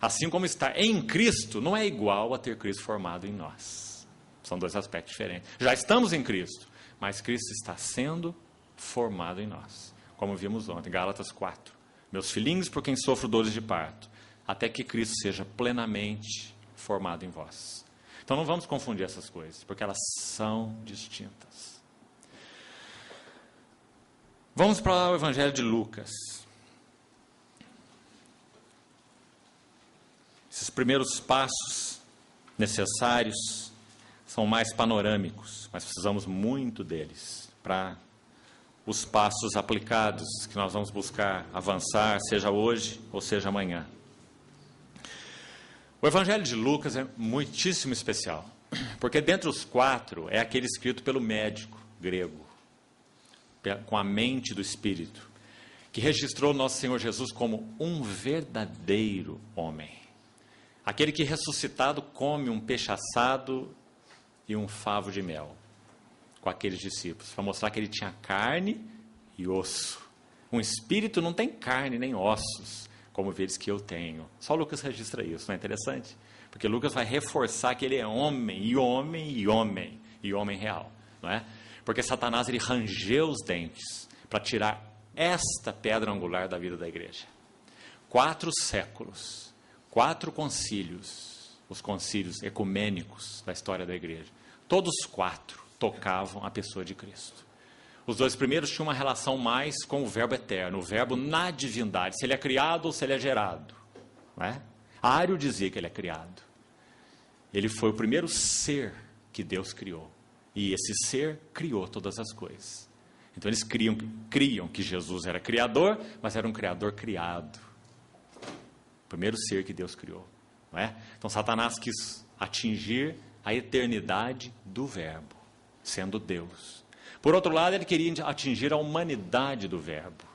Assim como estar em Cristo não é igual a ter Cristo formado em nós. São dois aspectos diferentes. Já estamos em Cristo, mas Cristo está sendo formado em nós. Como vimos ontem, Gálatas 4. Meus filhinhos, por quem sofro dores de parto, até que Cristo seja plenamente formado em vós. Então não vamos confundir essas coisas, porque elas são distintas. Vamos para o Evangelho de Lucas. Esses primeiros passos necessários são mais panorâmicos, mas precisamos muito deles para os passos aplicados que nós vamos buscar avançar, seja hoje ou seja amanhã. O Evangelho de Lucas é muitíssimo especial, porque dentre os quatro é aquele escrito pelo médico grego, com a mente do Espírito, que registrou nosso Senhor Jesus como um verdadeiro homem. Aquele que ressuscitado come um peixe assado e um favo de mel com aqueles discípulos, para mostrar que ele tinha carne e osso. Um espírito não tem carne nem ossos, como vês que eu tenho. Só Lucas registra isso, não é interessante? Porque Lucas vai reforçar que ele é homem, e homem, e homem, e homem real, não é? Porque Satanás, ele rangeu os dentes para tirar esta pedra angular da vida da igreja. 4 séculos, 4 concílios, os concílios ecumênicos da história da igreja, todos 4 tocavam a pessoa de Cristo. Os 2 primeiros tinham uma relação mais com o verbo eterno, o verbo na divindade, se ele é criado ou se ele é gerado, não é? Ário dizia que ele é criado. Ele foi o primeiro ser que Deus criou. E esse ser criou todas as coisas. Então eles criam que Jesus era criador, mas era um criador criado. O primeiro ser que Deus criou. Não é? Então Satanás quis atingir a eternidade do Verbo, sendo Deus. Por outro lado, ele queria atingir a humanidade do Verbo.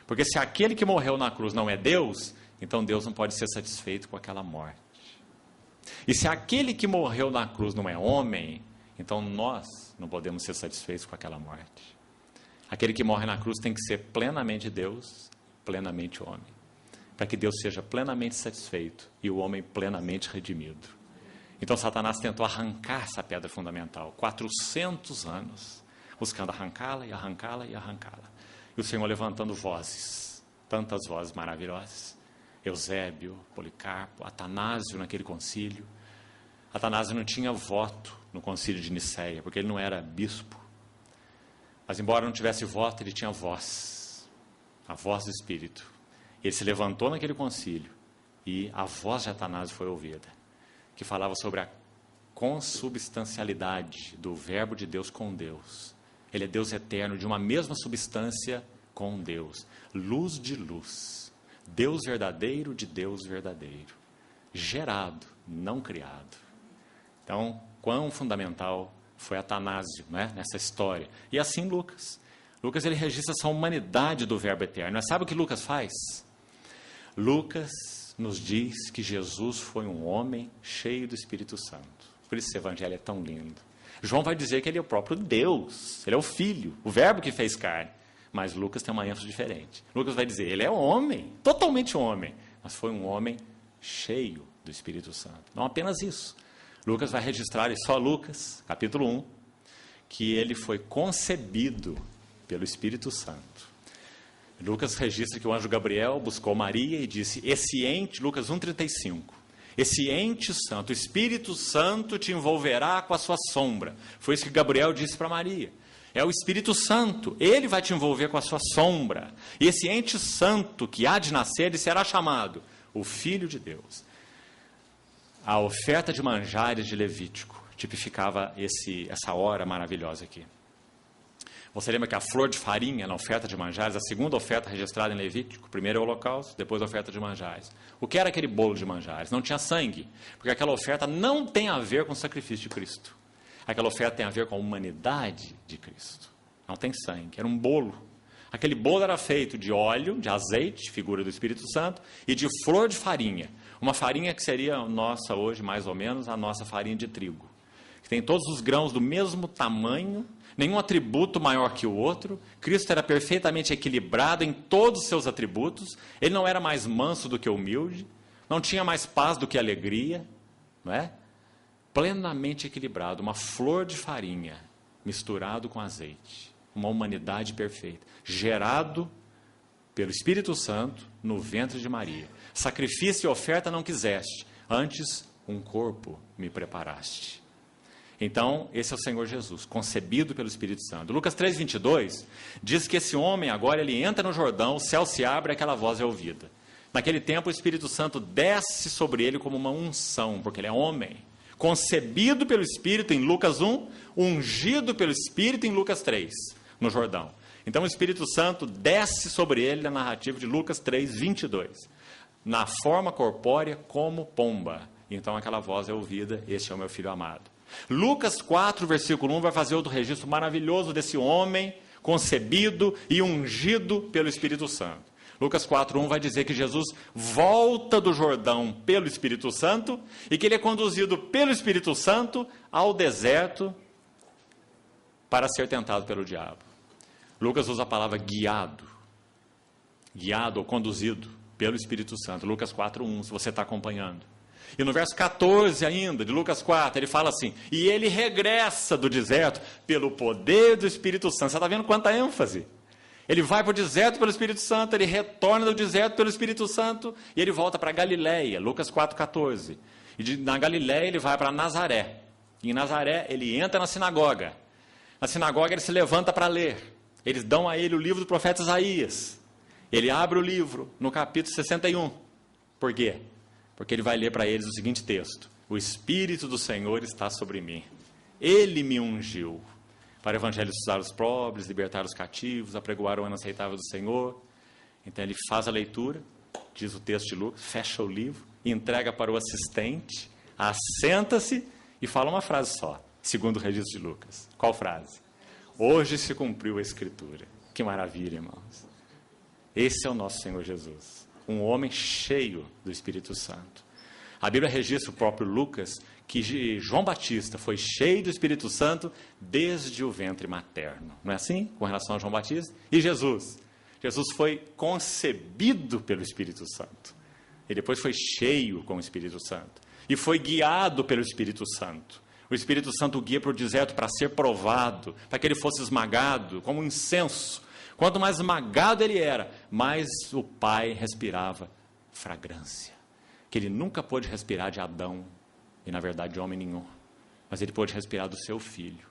Porque se aquele que morreu na cruz não é Deus, então Deus não pode ser satisfeito com aquela morte. E se aquele que morreu na cruz não é homem, então nós não podemos ser satisfeitos com aquela morte. Aquele que morre na cruz tem que ser plenamente Deus, plenamente homem, para que Deus seja plenamente satisfeito e o homem plenamente redimido. Então Satanás tentou arrancar essa pedra fundamental, 400 anos, buscando arrancá-la e arrancá-la e arrancá-la. E o Senhor levantando vozes, tantas vozes maravilhosas, Eusébio, Policarpo, Atanásio naquele concílio. Atanásio não tinha voto no concílio de Niceia, porque ele não era bispo. Mas embora não tivesse voto, ele tinha voz, a voz do Espírito. Ele se levantou naquele concílio e a voz de Atanásio foi ouvida, que falava sobre a consubstancialidade do Verbo de Deus com Deus. Ele é Deus eterno, de uma mesma substância com Deus. Luz de luz. Deus verdadeiro de Deus verdadeiro. Gerado, não criado. Então, quão fundamental foi Atanásio, né, nessa história. E assim Lucas. Lucas ele registra essa humanidade do Verbo eterno. Mas sabe o que Lucas faz? Lucas nos diz que Jesus foi um homem cheio do Espírito Santo. Por isso esse evangelho é tão lindo. João vai dizer que ele é o próprio Deus, ele é o Filho, o Verbo que fez carne. Mas Lucas tem uma ênfase diferente. Lucas vai dizer, ele é homem, totalmente homem, mas foi um homem cheio do Espírito Santo. Não apenas isso. Lucas vai registrar, e só Lucas, capítulo 1, que ele foi concebido pelo Espírito Santo. Lucas registra que o anjo Gabriel buscou Maria e disse, esse ente, Lucas 1,35, esse ente santo, o Espírito Santo te envolverá com a sua sombra. Foi isso que Gabriel disse para Maria. É o Espírito Santo, ele vai te envolver com a sua sombra. E esse ente santo que há de nascer, ele será chamado o Filho de Deus. A oferta de manjares de Levítico tipificava essa hora maravilhosa aqui. Você lembra que a flor de farinha na oferta de manjares, a segunda oferta registrada em Levítico, primeiro é o holocausto, depois a oferta de manjares. O que era aquele bolo de manjares? Não tinha sangue, porque aquela oferta não tem a ver com o sacrifício de Cristo. Aquela oferta tem a ver com a humanidade de Cristo. Não tem sangue, era um bolo. Aquele bolo era feito de óleo, de azeite, figura do Espírito Santo, e de flor de farinha. Uma farinha que seria nossa hoje, mais ou menos, a nossa farinha de trigo. Que tem todos os grãos do mesmo tamanho, nenhum atributo maior que o outro. Cristo era perfeitamente equilibrado em todos os seus atributos. Ele não era mais manso do que humilde, não tinha mais paz do que alegria, não é? Plenamente equilibrado, uma flor de farinha misturado com azeite, uma humanidade perfeita, gerado pelo Espírito Santo no ventre de Maria. Sacrifício e oferta não quiseste, antes um corpo me preparaste. Então, esse é o Senhor Jesus, concebido pelo Espírito Santo. Lucas 3,22 diz que esse homem agora ele entra no Jordão, o céu se abre e aquela voz é ouvida. Naquele tempo o Espírito Santo desce sobre ele como uma unção, porque ele é homem. Concebido pelo Espírito em Lucas 1, ungido pelo Espírito em Lucas 3, no Jordão. Então o Espírito Santo desce sobre ele na narrativa de Lucas 3,22, na forma corpórea como pomba. Então aquela voz é ouvida, este é o meu filho amado. Lucas 4, versículo 1 vai fazer outro registro maravilhoso desse homem concebido e ungido pelo Espírito Santo. Lucas 4:1 vai dizer que Jesus volta do Jordão pelo Espírito Santo e que ele é conduzido pelo Espírito Santo ao deserto para ser tentado pelo diabo. Lucas usa a palavra guiado. Guiado ou conduzido pelo Espírito Santo. Lucas 4:1, se você está acompanhando. E no verso 14 ainda, de Lucas 4, ele fala assim, e ele regressa do deserto pelo poder do Espírito Santo. Você está vendo quanta ênfase? Ele vai para o deserto pelo Espírito Santo, ele retorna do deserto pelo Espírito Santo e ele volta para Galileia, Lucas 4,14. E na Galileia ele vai para Nazaré. E em Nazaré ele entra na sinagoga. Na sinagoga ele se levanta para ler. Eles dão a ele o livro do profeta Isaías. Ele abre o livro no capítulo 61. Por quê? Porque ele vai ler para eles o seguinte texto: o Espírito do Senhor está sobre mim. Ele me ungiu para evangelizar os pobres, libertar os cativos, apregoar o ano aceitável do Senhor. Então ele faz a leitura, diz o texto de Lucas, fecha o livro, entrega para o assistente, assenta-se e fala uma frase só, segundo o registro de Lucas. Qual frase? Hoje se cumpriu a Escritura. Que maravilha, irmãos. Esse é o nosso Senhor Jesus, um homem cheio do Espírito Santo. A Bíblia registra, o próprio Lucas, que João Batista foi cheio do Espírito Santo desde o ventre materno. Não é assim? Com relação a João Batista. E Jesus? Jesus foi concebido pelo Espírito Santo. E depois foi cheio com o Espírito Santo. E foi guiado pelo Espírito Santo. O Espírito Santo guia para o deserto para ser provado, para que ele fosse esmagado como um incenso. Quanto mais esmagado ele era, mais o Pai respirava fragrância. Que ele nunca pôde respirar de Adão, e na verdade de homem nenhum. Mas ele pôde respirar do seu Filho.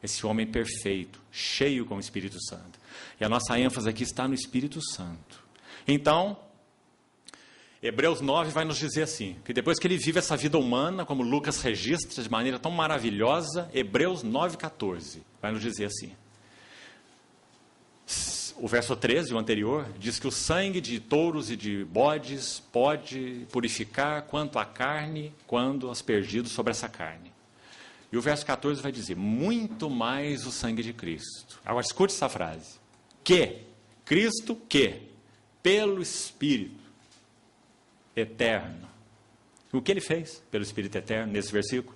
Esse homem perfeito, cheio com o Espírito Santo. E a nossa ênfase aqui está no Espírito Santo. Então, Hebreus 9 vai nos dizer assim, que depois que ele vive essa vida humana, como Lucas registra de maneira tão maravilhosa, Hebreus 9,14 vai nos dizer assim. O verso 13, o anterior, diz que o sangue de touros e de bodes pode purificar quanto a carne, quando aspergido sobre essa carne. E o verso 14 vai dizer, muito mais o sangue de Cristo. Agora escute essa frase. Que, Cristo que, pelo Espírito eterno. O que ele fez pelo Espírito eterno nesse versículo?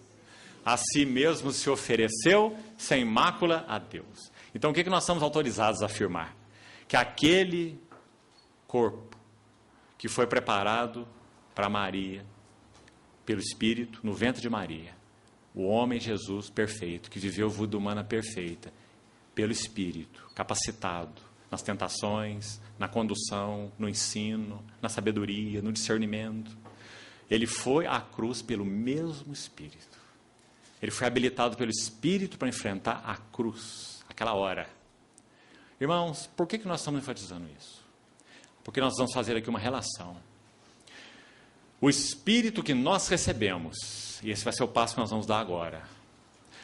A si mesmo se ofereceu sem mácula a Deus. Então o que nós estamos autorizados a afirmar? Que aquele corpo que foi preparado para Maria, pelo Espírito, no ventre de Maria, o homem Jesus perfeito, que viveu a vida humana perfeita, pelo Espírito, capacitado nas tentações, na condução, no ensino, na sabedoria, no discernimento. Ele foi à cruz pelo mesmo Espírito. Ele foi habilitado pelo Espírito para enfrentar a cruz, aquela hora. Irmãos, por que nós estamos enfatizando isso? Porque nós vamos fazer aqui uma relação. O Espírito que nós recebemos, e esse vai ser o passo que nós vamos dar agora.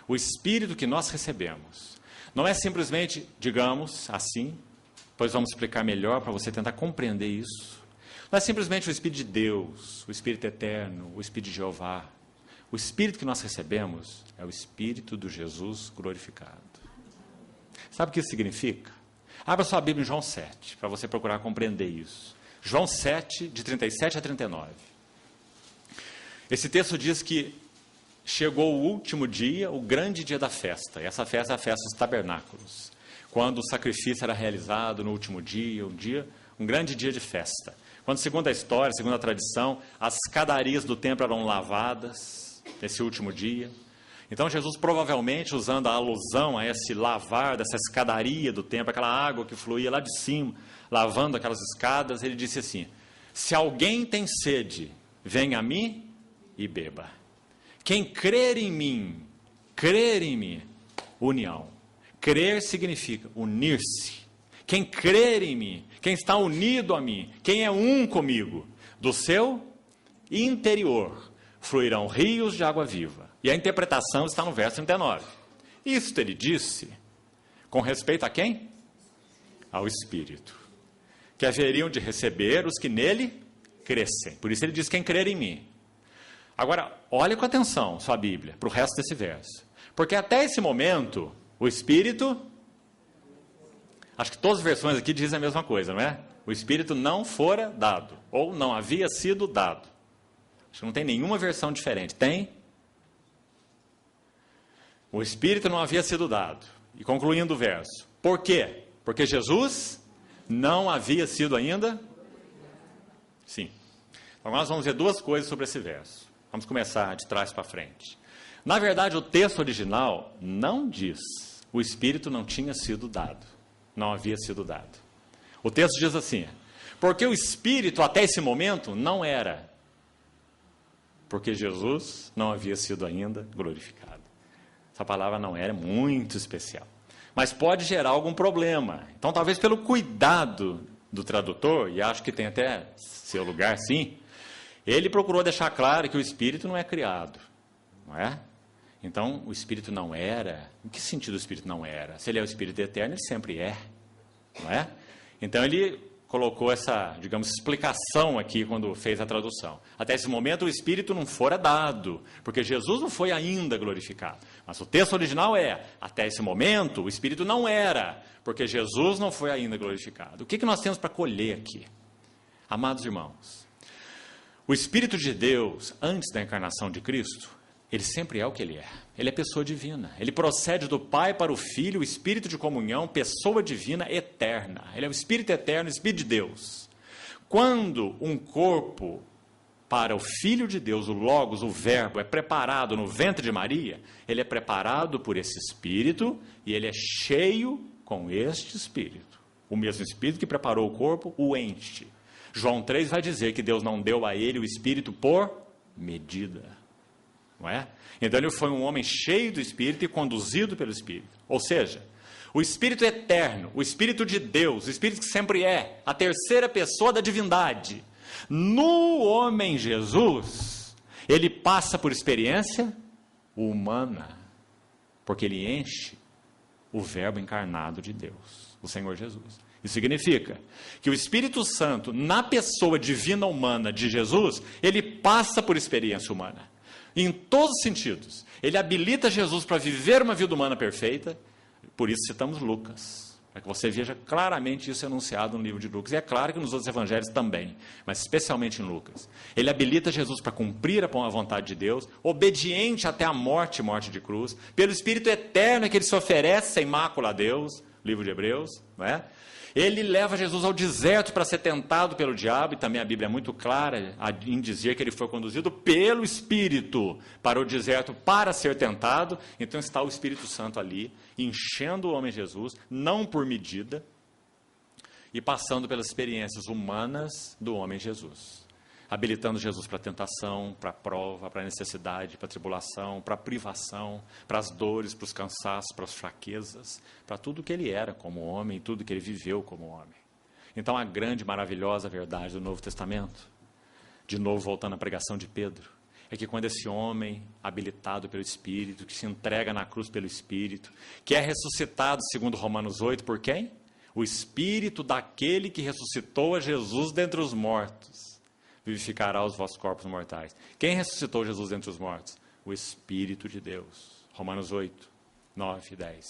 O Espírito que nós recebemos não é simplesmente, digamos assim, pois vamos explicar melhor para você tentar compreender isso. Não é simplesmente o Espírito de Deus, o Espírito eterno, o Espírito de Jeová. O Espírito que nós recebemos é o Espírito do Jesus glorificado. Sabe o que isso significa? Abra sua Bíblia em João 7, para você procurar compreender isso. João 7, de 37 a 39. Esse texto diz que chegou o último dia, o grande dia da festa. E essa festa é a festa dos tabernáculos. Quando o sacrifício era realizado no último dia, um grande dia de festa. Quando, segundo a história, segundo a tradição, as escadarias do templo eram lavadas nesse último dia. Então Jesus, provavelmente, usando a alusão a esse lavar dessa escadaria do templo, aquela água que fluía lá de cima, lavando aquelas escadas, ele disse assim, se alguém tem sede, venha a mim e beba. Quem crer em mim, união. Crer significa unir-se. Quem crer em mim, quem está unido a mim, quem é um comigo, do seu interior fluirão rios de água viva. E a interpretação está no verso 39. Isto ele disse com respeito a quem? Ao Espírito. Que haveriam de receber os que nele crescem. Por isso ele diz quem crer em mim. Agora, olhe com atenção sua Bíblia, para o resto desse verso. Porque até esse momento, o Espírito, acho que todas as versões aqui dizem a mesma coisa, não é? O Espírito não fora dado, ou não havia sido dado. Acho que não tem nenhuma versão diferente. Tem? O Espírito não havia sido dado. E concluindo o verso. Por quê? Porque Jesus não havia sido ainda? Sim. Então nós vamos ver duas coisas sobre esse verso. Vamos começar de trás para frente. Na verdade, o texto original não diz. O Espírito não tinha sido dado. Não havia sido dado. O texto diz assim. Porque o Espírito até esse momento não era. Porque Jesus não havia sido ainda glorificado. Essa palavra não era muito especial. Mas pode gerar algum problema. Então, talvez pelo cuidado do tradutor, e acho que tem até seu lugar sim, Ele procurou deixar claro que o Espírito não é criado, não é? Então, o Espírito não era. Em que sentido o Espírito não era? Se ele é o Espírito eterno, ele sempre é, não é? Então, ele colocou essa, digamos, explicação aqui quando fez a tradução. Até esse momento, o Espírito não fora dado, porque Jesus não foi ainda glorificado. Mas o texto original é, até esse momento, o Espírito não era, porque Jesus não foi ainda glorificado. O que nós temos para colher aqui? Amados irmãos, o Espírito de Deus, antes da encarnação de Cristo, ele sempre é o que ele é. Ele é pessoa divina. Ele procede do Pai para o Filho, o Espírito de comunhão, pessoa divina eterna. Ele é o Espírito eterno, o Espírito de Deus. Quando um corpo para o Filho de Deus, o Logos, o Verbo, é preparado no ventre de Maria, ele é preparado por esse Espírito e ele é cheio com este Espírito. O mesmo Espírito que preparou o corpo o enche. João 3 vai dizer que Deus não deu a ele o Espírito por medida. Não é? Então ele foi um homem cheio do Espírito e conduzido pelo Espírito. Ou seja, o Espírito eterno, o Espírito de Deus, o Espírito que sempre é, a terceira pessoa da divindade, no homem Jesus, ele passa por experiência humana, porque ele enche o Verbo encarnado de Deus, o Senhor Jesus. Isso significa que o Espírito Santo, na pessoa divina humana de Jesus, ele passa por experiência humana. Em todos os sentidos. Ele habilita Jesus para viver uma vida humana perfeita. Por isso citamos Lucas. Para que você veja claramente isso enunciado no livro de Lucas. E é claro que nos outros evangelhos também, mas especialmente em Lucas. Ele habilita Jesus para cumprir a vontade de Deus, obediente até a morte de cruz. Pelo Espírito eterno é que ele se oferece sem mácula a Deus. Livro de Hebreus, não é? Ele leva Jesus ao deserto para ser tentado pelo diabo, e também a Bíblia é muito clara em dizer que ele foi conduzido pelo Espírito para o deserto para ser tentado. Então está o Espírito Santo ali, enchendo o homem Jesus, não por medida, e passando pelas experiências humanas do homem Jesus. Habilitando Jesus para a tentação, para a prova, para a necessidade, para a tribulação, para a privação, para as dores, para os cansaços, para as fraquezas, para tudo que ele era como homem, tudo que ele viveu como homem. Então, a grande, maravilhosa verdade do Novo Testamento, de novo voltando à pregação de Pedro, é que quando esse homem, habilitado pelo Espírito, que se entrega na cruz pelo Espírito, que é ressuscitado, segundo Romanos 8, por quem? O Espírito daquele que ressuscitou a Jesus dentre os mortos, vivificará os vossos corpos mortais. Quem ressuscitou Jesus dentre os mortos? O Espírito de Deus. Romanos 8, 9 e 10.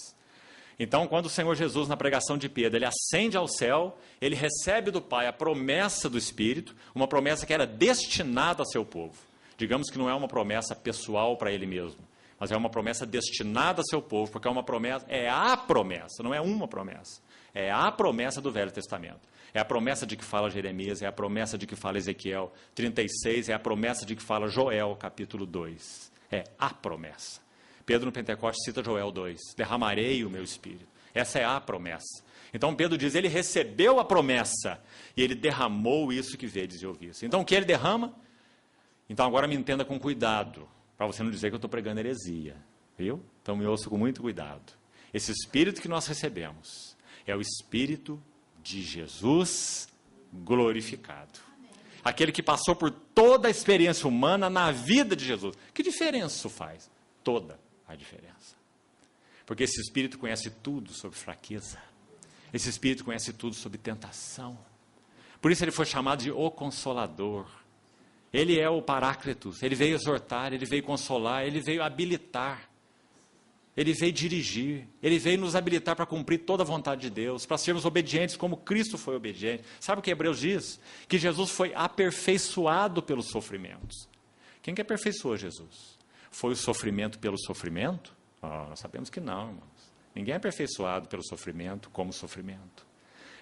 Então, quando o Senhor Jesus, na pregação de Pedro, ele ascende ao céu, ele recebe do Pai a promessa do Espírito, uma promessa que era destinada a seu povo. Digamos que não é uma promessa pessoal para ele mesmo, mas é uma promessa destinada a seu povo, porque é uma promessa, é a promessa, não é uma promessa. É a promessa do Velho Testamento. É a promessa de que fala Jeremias, é a promessa de que fala Ezequiel 36, é a promessa de que fala Joel, capítulo 2. É a promessa. Pedro no Pentecostes cita Joel 2, derramarei o meu Espírito. Essa é a promessa. Então Pedro diz, ele recebeu a promessa e ele derramou isso que vedes e ouvis. Então o que ele derrama? Então agora me entenda com cuidado, para você não dizer que eu estou pregando heresia. Viu? Então me ouça com muito cuidado. Esse Espírito que nós recebemos é o Espírito de Jesus glorificado. Aquele que passou por toda a experiência humana na vida de Jesus. Que diferença isso faz? Toda a diferença. Porque esse Espírito conhece tudo sobre fraqueza. Esse Espírito conhece tudo sobre tentação. Por isso ele foi chamado de o Consolador. Ele é o Paráclitos. Ele veio exortar, ele veio consolar, ele veio habilitar. Ele veio dirigir, ele veio nos habilitar para cumprir toda a vontade de Deus, para sermos obedientes como Cristo foi obediente. Sabe o que Hebreus diz? Que Jesus foi aperfeiçoado pelos sofrimentos. Quem que aperfeiçoou Jesus? Foi o sofrimento pelo sofrimento? Nós sabemos que não, irmãos. Ninguém é aperfeiçoado pelo sofrimento como sofrimento.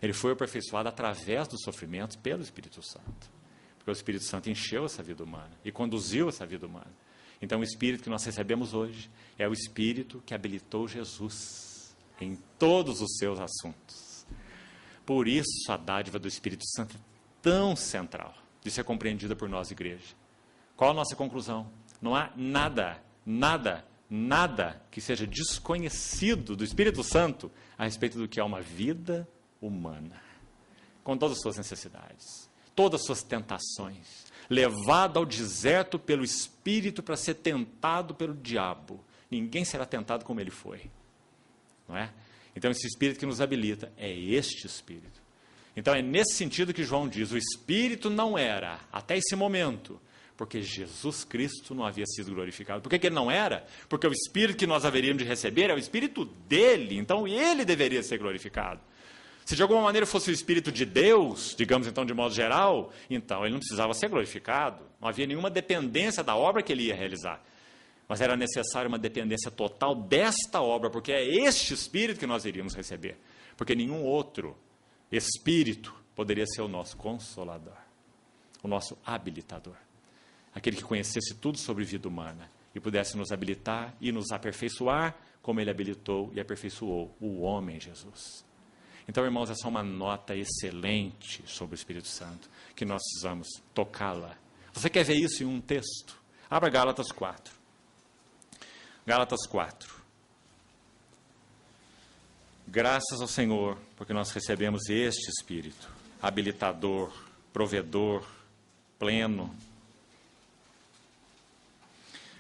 Ele foi aperfeiçoado através dos sofrimentos pelo Espírito Santo. Porque o Espírito Santo encheu essa vida humana e conduziu essa vida humana. Então, o Espírito que nós recebemos hoje é o Espírito que habilitou Jesus em todos os seus assuntos. Por isso, a dádiva do Espírito Santo é tão central de ser compreendida por nós, igreja. Qual a nossa conclusão? Não há nada que seja desconhecido do Espírito Santo a respeito do que é uma vida humana, com todas as suas necessidades, todas as suas tentações, levado ao deserto pelo Espírito para ser tentado pelo diabo. Ninguém será tentado como ele foi. Não é? Então, esse Espírito que nos habilita é este Espírito. Então, é nesse sentido que João diz, o Espírito não era, até esse momento, porque Jesus Cristo não havia sido glorificado. Por que ele não era? Porque o Espírito que nós haveríamos de receber é o Espírito dele, então ele deveria ser glorificado. Se de alguma maneira fosse o Espírito de Deus, digamos então de modo geral, então ele não precisava ser glorificado. Não havia nenhuma dependência da obra que ele ia realizar. Mas era necessária uma dependência total desta obra, porque é este Espírito que nós iríamos receber. Porque nenhum outro Espírito poderia ser o nosso consolador, o nosso habilitador. Aquele que conhecesse tudo sobre vida humana e pudesse nos habilitar e nos aperfeiçoar, como ele habilitou e aperfeiçoou o homem Jesus. Então, irmãos, essa é uma nota excelente sobre o Espírito Santo, que nós precisamos tocá-la. Você quer ver isso em um texto? Abra Gálatas 4. Gálatas 4. Graças ao Senhor, porque nós recebemos este Espírito, habilitador, provedor, pleno.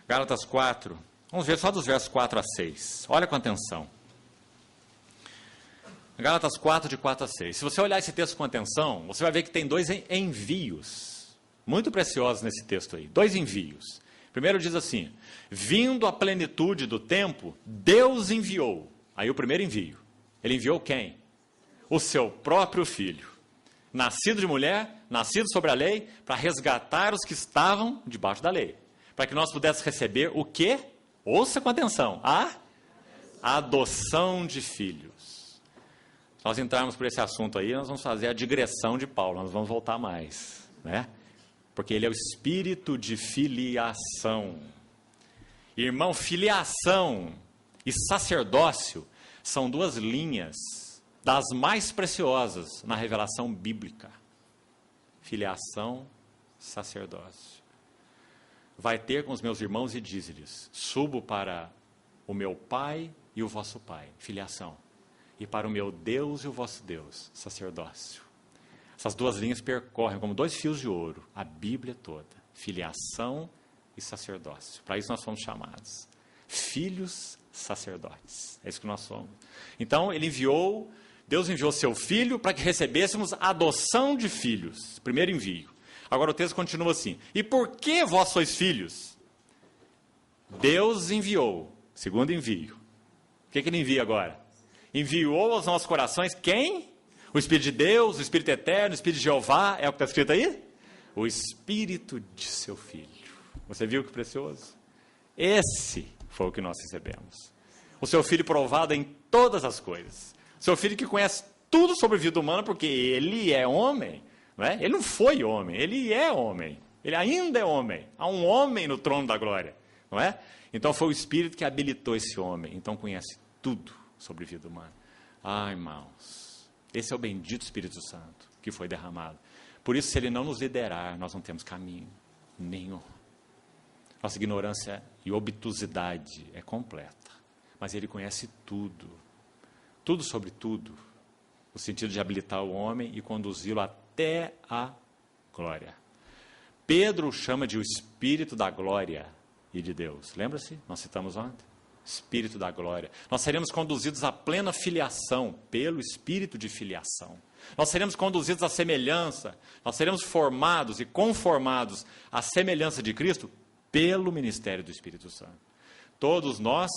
Gálatas 4, vamos ver só dos versos 4 a 6. Olha com atenção. Gálatas 4, de 4 a 6. Se você olhar esse texto com atenção, você vai ver que tem dois envios, muito preciosos nesse texto aí. Dois envios. Primeiro diz assim, vindo a plenitude do tempo, Deus enviou. Aí o primeiro envio. Ele enviou quem? O seu próprio filho. Nascido de mulher, nascido sobre a lei, para resgatar os que estavam debaixo da lei. Para que nós pudéssemos receber o quê? Ouça com atenção. A adoção de filhos. Se nós entrarmos por esse assunto aí, nós vamos fazer a digressão de Paulo. Nós vamos voltar mais, né? Porque ele é o espírito de filiação. Irmão, filiação e sacerdócio são duas linhas das mais preciosas na revelação bíblica. Filiação, sacerdócio. Vai ter com os meus irmãos e diz-lhes, subo para o meu Pai e o vosso Pai, filiação. E para o meu Deus e o vosso Deus, sacerdócio. Essas duas linhas percorrem como dois fios de ouro a Bíblia toda. Filiação e sacerdócio. Para isso nós somos chamados. Filhos sacerdotes. É isso que nós somos. Então, Deus enviou seu Filho para que recebêssemos a adoção de filhos. Primeiro envio. Agora o texto continua assim. E por que vós sois filhos? Deus enviou. Segundo envio. O que ele envia agora? Enviou aos nossos corações quem? O Espírito de Deus, o Espírito Eterno, o Espírito de Jeová, é o que está escrito aí? O Espírito de seu Filho. Você viu que precioso? Esse foi o que nós recebemos. O seu Filho provado em todas as coisas. O seu Filho que conhece tudo sobre a vida humana, porque ele é homem. Não é? Ele não foi homem, ele é homem. Ele ainda é homem. Há um homem no trono da glória. Não é? Então foi o Espírito que habilitou esse homem. Então conhece tudo sobre a vida humana. Ah, irmãos. Esse é o bendito Espírito Santo que foi derramado. Por isso, se ele não nos liderar, nós não temos caminho nenhum. Nossa ignorância e obtusidade é completa. Mas ele conhece tudo. Tudo sobre tudo. No sentido de habilitar o homem e conduzi-lo até a glória. Pedro chama de o Espírito da glória e de Deus. Lembra-se? Nós citamos ontem. Espírito da glória. Nós seremos conduzidos à plena filiação, pelo Espírito de filiação. Nós seremos conduzidos à semelhança, nós seremos formados e conformados à semelhança de Cristo pelo ministério do Espírito Santo. Todos nós,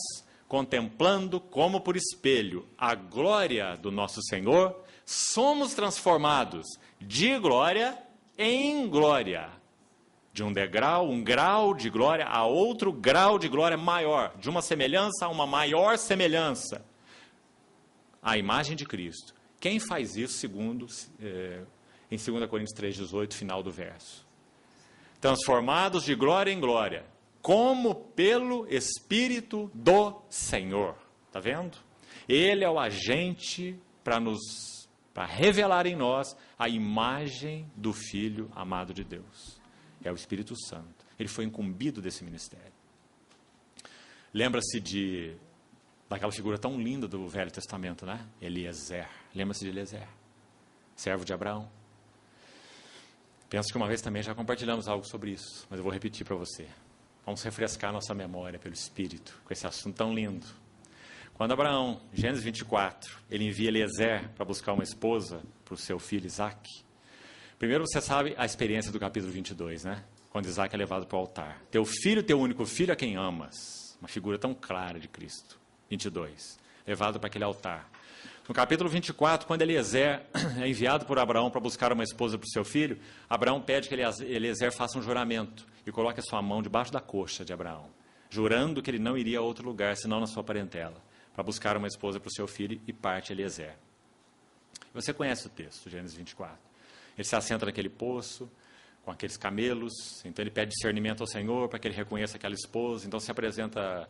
contemplando como por espelho a glória do nosso Senhor, somos transformados de glória em glória. De um grau de glória a outro grau de glória maior. De uma semelhança a uma maior semelhança. A imagem de Cristo. Quem faz isso em 2 Coríntios 3,18, final do verso? Transformados de glória em glória, como pelo Espírito do Senhor. Está vendo? Ele é o agente para revelar em nós a imagem do Filho amado de Deus. É o Espírito Santo. Ele foi incumbido desse ministério. Lembra-se daquela figura tão linda do Velho Testamento, né? Eliezer. Lembra-se de Eliezer? Servo de Abraão. Penso que uma vez também já compartilhamos algo sobre isso, mas eu vou repetir para você. Vamos refrescar nossa memória pelo Espírito, com esse assunto tão lindo. Quando Abraão, Gênesis 24, ele envia Eliezer para buscar uma esposa para o seu filho Isaac. Primeiro você sabe a experiência do capítulo 22, né? Quando Isaac é levado para o altar. Teu filho, teu único filho a quem amas. Uma figura tão clara de Cristo. 22. Levado para aquele altar. No capítulo 24, quando Eliezer é enviado por Abraão para buscar uma esposa para o seu filho, Abraão pede que Eliezer faça um juramento e coloque a sua mão debaixo da coxa de Abraão, jurando que ele não iria a outro lugar, senão na sua parentela, para buscar uma esposa para o seu filho, e parte Eliezer. Você conhece o texto, Gênesis 24. Ele se assenta naquele poço, com aqueles camelos, então ele pede discernimento ao Senhor para que ele reconheça aquela esposa, então se apresenta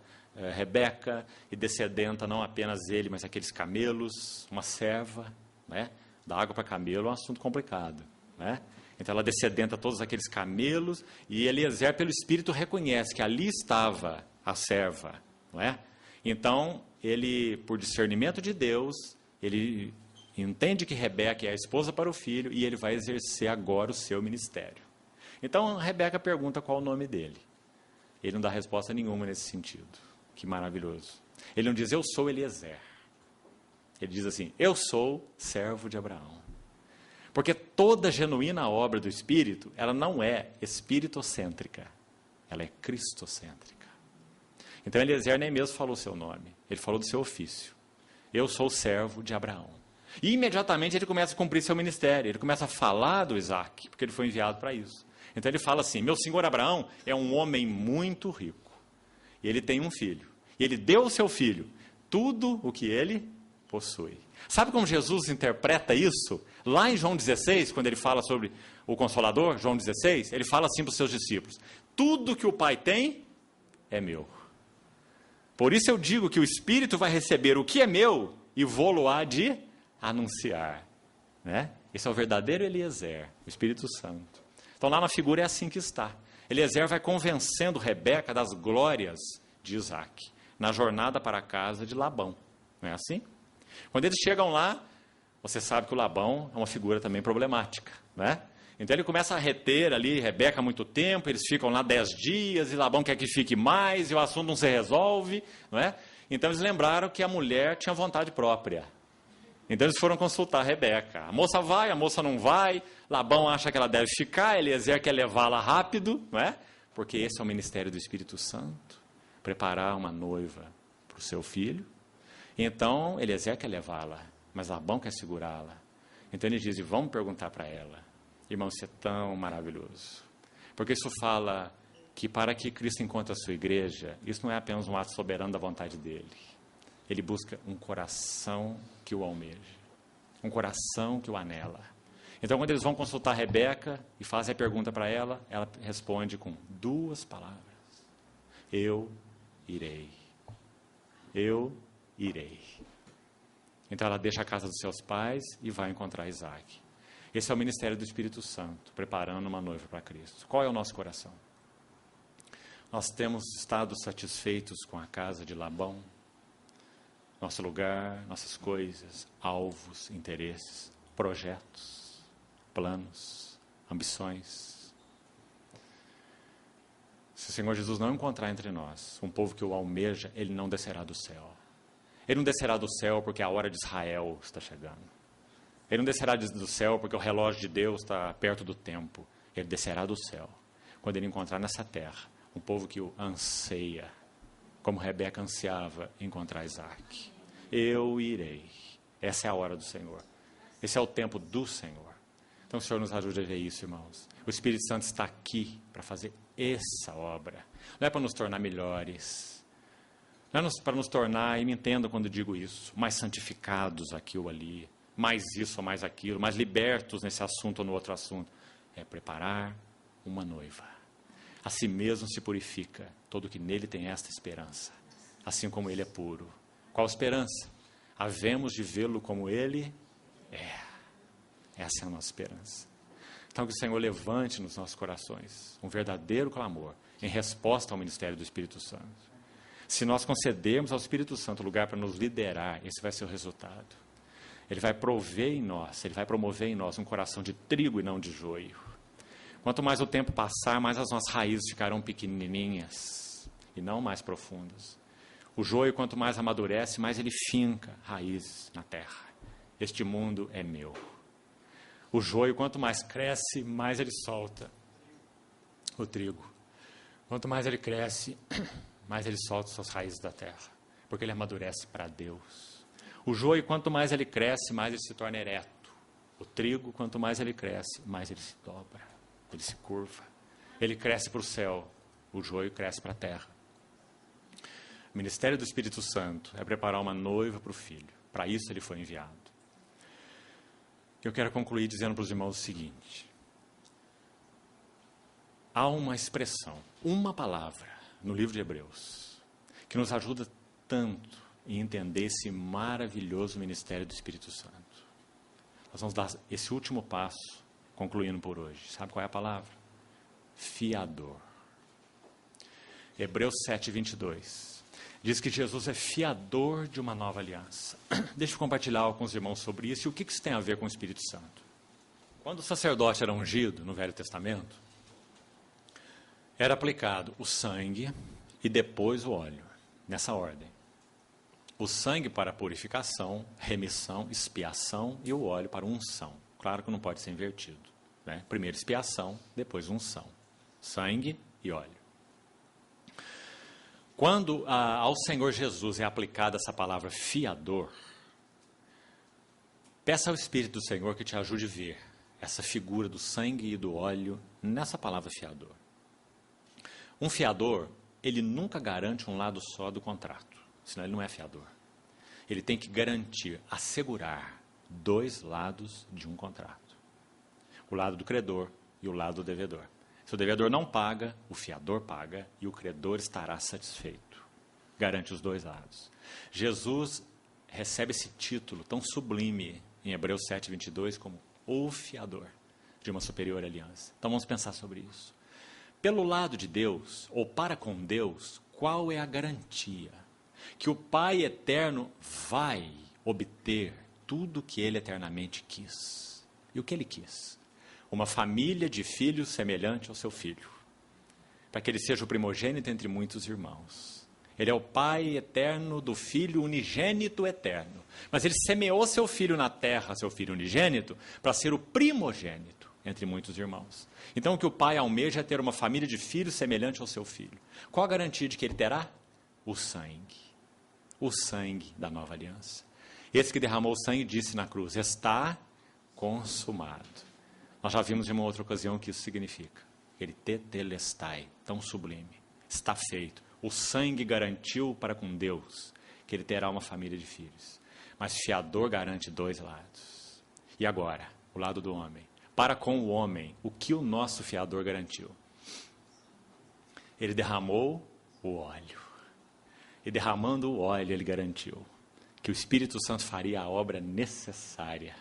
Rebeca e descedenta não apenas ele, mas aqueles camelos, uma serva, né? Da água para camelo é um assunto complicado, né? Então ela descedenta todos aqueles camelos e Eliezer, pelo Espírito, reconhece que ali estava a serva, não é? Então ele, por discernimento de Deus, ele entende que Rebeca é a esposa para o filho e ele vai exercer agora o seu ministério. Então Rebeca pergunta qual o nome dele. Ele não dá resposta nenhuma nesse sentido. Que maravilhoso. Ele não diz, eu sou Eliezer. Ele diz assim, eu sou servo de Abraão. Porque toda genuína obra do Espírito, ela não é espiritocêntrica, ela é cristocêntrica. Então Eliezer nem mesmo falou o seu nome, ele falou do seu ofício. Eu sou servo de Abraão. E imediatamente ele começa a cumprir seu ministério, ele começa a falar do Isaac, porque ele foi enviado para isso. Então ele fala assim, meu senhor Abraão é um homem muito rico, e ele tem um filho. E ele deu ao seu filho tudo o que ele possui. Sabe como Jesus interpreta isso? Lá em João 16, quando ele fala sobre o Consolador, João 16, ele fala assim para os seus discípulos, tudo que o Pai tem é meu. Por isso eu digo que o Espírito vai receber o que é meu e vou-lo-á de anunciar. Né? Esse é o verdadeiro Eliezer, o Espírito Santo. Então lá na figura é assim que está. Eliezer vai convencendo Rebeca das glórias de Isaac, na jornada para a casa de Labão. Não é assim? Quando eles chegam lá, você sabe que o Labão é uma figura também problemática, né? Então ele começa a reter ali Rebeca há muito tempo, eles ficam lá 10 dias, e Labão quer que fique mais, e o assunto não se resolve, não é? Então eles lembraram que a mulher tinha vontade própria. Então eles foram consultar a Rebeca. A moça vai, a moça não vai, Labão acha que ela deve ficar, Eliezer quer levá-la rápido, não é? Porque esse é o ministério do Espírito Santo, preparar uma noiva para o seu filho. Então Eliezer quer levá-la, mas Labão quer segurá-la. Então ele diz, vamos perguntar para ela. Irmão, isso é tão maravilhoso. Porque isso fala que para que Cristo encontre a sua igreja, isso não é apenas um ato soberano da vontade dele. Ele busca um coração que o almeja, um coração que o anela. Então, quando eles vão consultar Rebeca e fazem a pergunta para ela, ela responde com 2 palavras. Eu irei. Eu irei. Então, ela deixa a casa dos seus pais e vai encontrar Isaac. Esse é o ministério do Espírito Santo, preparando uma noiva para Cristo. Qual é o nosso coração? Nós temos estado satisfeitos com a casa de Labão? Nosso lugar, nossas coisas, alvos, interesses, projetos, planos, ambições. Se o Senhor Jesus não encontrar entre nós um povo que o almeja, ele não descerá do céu. Ele não descerá do céu porque a hora de Israel está chegando. Ele não descerá do céu porque o relógio de Deus está perto do tempo. Ele descerá do céu quando ele encontrar nessa terra um povo que o anseia, como Rebeca ansiava encontrar Isaac. Eu irei. Essa é a hora do Senhor. Esse é o tempo do Senhor. Então o Senhor nos ajude a ver isso, irmãos. O Espírito Santo está aqui para fazer essa obra. Não é para nos tornar melhores. Não é para nos tornar, e me entenda quando digo isso, mais santificados aqui ou ali, mais isso ou mais aquilo, mais libertos nesse assunto ou no outro assunto. É preparar uma noiva. A si mesmo se purifica todo que nele tem esta esperança, assim como ele é puro. Qual esperança? Havemos de vê-lo como ele é. Essa é a nossa esperança. Então que o Senhor levante nos nossos corações um verdadeiro clamor em resposta ao ministério do Espírito Santo. Se nós concedermos ao Espírito Santo lugar para nos liderar, esse vai ser o resultado. Ele vai prover em nós, ele vai promover em nós um coração de trigo e não de joio. Quanto mais o tempo passar, mais as nossas raízes ficarão pequenininhas e não mais profundas. O joio, quanto mais amadurece, mais ele finca raízes na terra. Este mundo é meu. O joio, quanto mais cresce, mais ele solta o trigo. Quanto mais ele cresce, mais ele solta suas raízes da terra, porque ele amadurece para Deus. O joio, quanto mais ele cresce, mais ele se torna ereto. O trigo, quanto mais ele cresce, mais ele se dobra, ele se curva. Ele cresce para o céu, o joio cresce para a terra. O ministério do Espírito Santo é preparar uma noiva para o filho. Para isso ele foi enviado. Eu quero concluir dizendo para os irmãos o seguinte. Há uma expressão, uma palavra no livro de Hebreus, que nos ajuda tanto em entender esse maravilhoso ministério do Espírito Santo. Nós vamos dar esse último passo, concluindo por hoje. Sabe qual é a palavra? Fiador. Hebreus 7:22. Diz que Jesus é fiador de uma nova aliança. Deixa eu compartilhar com os irmãos sobre isso e o que isso tem a ver com o Espírito Santo. Quando o sacerdote era ungido no Velho Testamento, era aplicado o sangue e depois o óleo, nessa ordem. O sangue para purificação, remissão, expiação e o óleo para unção. Claro que não pode ser invertido, né? Primeiro expiação, depois unção. Sangue e óleo. Quando ao Senhor Jesus é aplicada essa palavra fiador, peça ao Espírito do Senhor que te ajude a ver essa figura do sangue e do óleo nessa palavra fiador. Um fiador, ele nunca garante um lado só do contrato, senão ele não é fiador. Ele tem que garantir, assegurar dois lados de um contrato. O lado do credor e o lado do devedor. Se o devedor não paga, o fiador paga e o credor estará satisfeito. Garante os dois lados. Jesus recebe esse título tão sublime em Hebreus 7:22 como o fiador de uma superior aliança. Então vamos pensar sobre isso. Pelo lado de Deus, ou para com Deus, qual é a garantia? Que o Pai eterno vai obter tudo o que Ele eternamente quis. E o que Ele quis? Uma família de filhos semelhante ao seu filho, para que ele seja o primogênito entre muitos irmãos. Ele é o Pai eterno do Filho unigênito eterno, mas ele semeou seu filho na terra, seu filho unigênito, para ser o primogênito entre muitos irmãos. Então o que o Pai almeja é ter uma família de filhos semelhante ao seu filho. Qual a garantia de que ele terá? O sangue da nova aliança. Esse que derramou o sangue disse na cruz, está consumado. Nós já vimos em uma outra ocasião o que isso significa. Ele tetelestai, tão sublime. Está feito. O sangue garantiu para com Deus que ele terá uma família de filhos. Mas fiador garante dois lados. E agora, o lado do homem. Para com o homem, o que o nosso fiador garantiu? Ele derramou o óleo. E derramando o óleo, ele garantiu que o Espírito Santo faria a obra necessária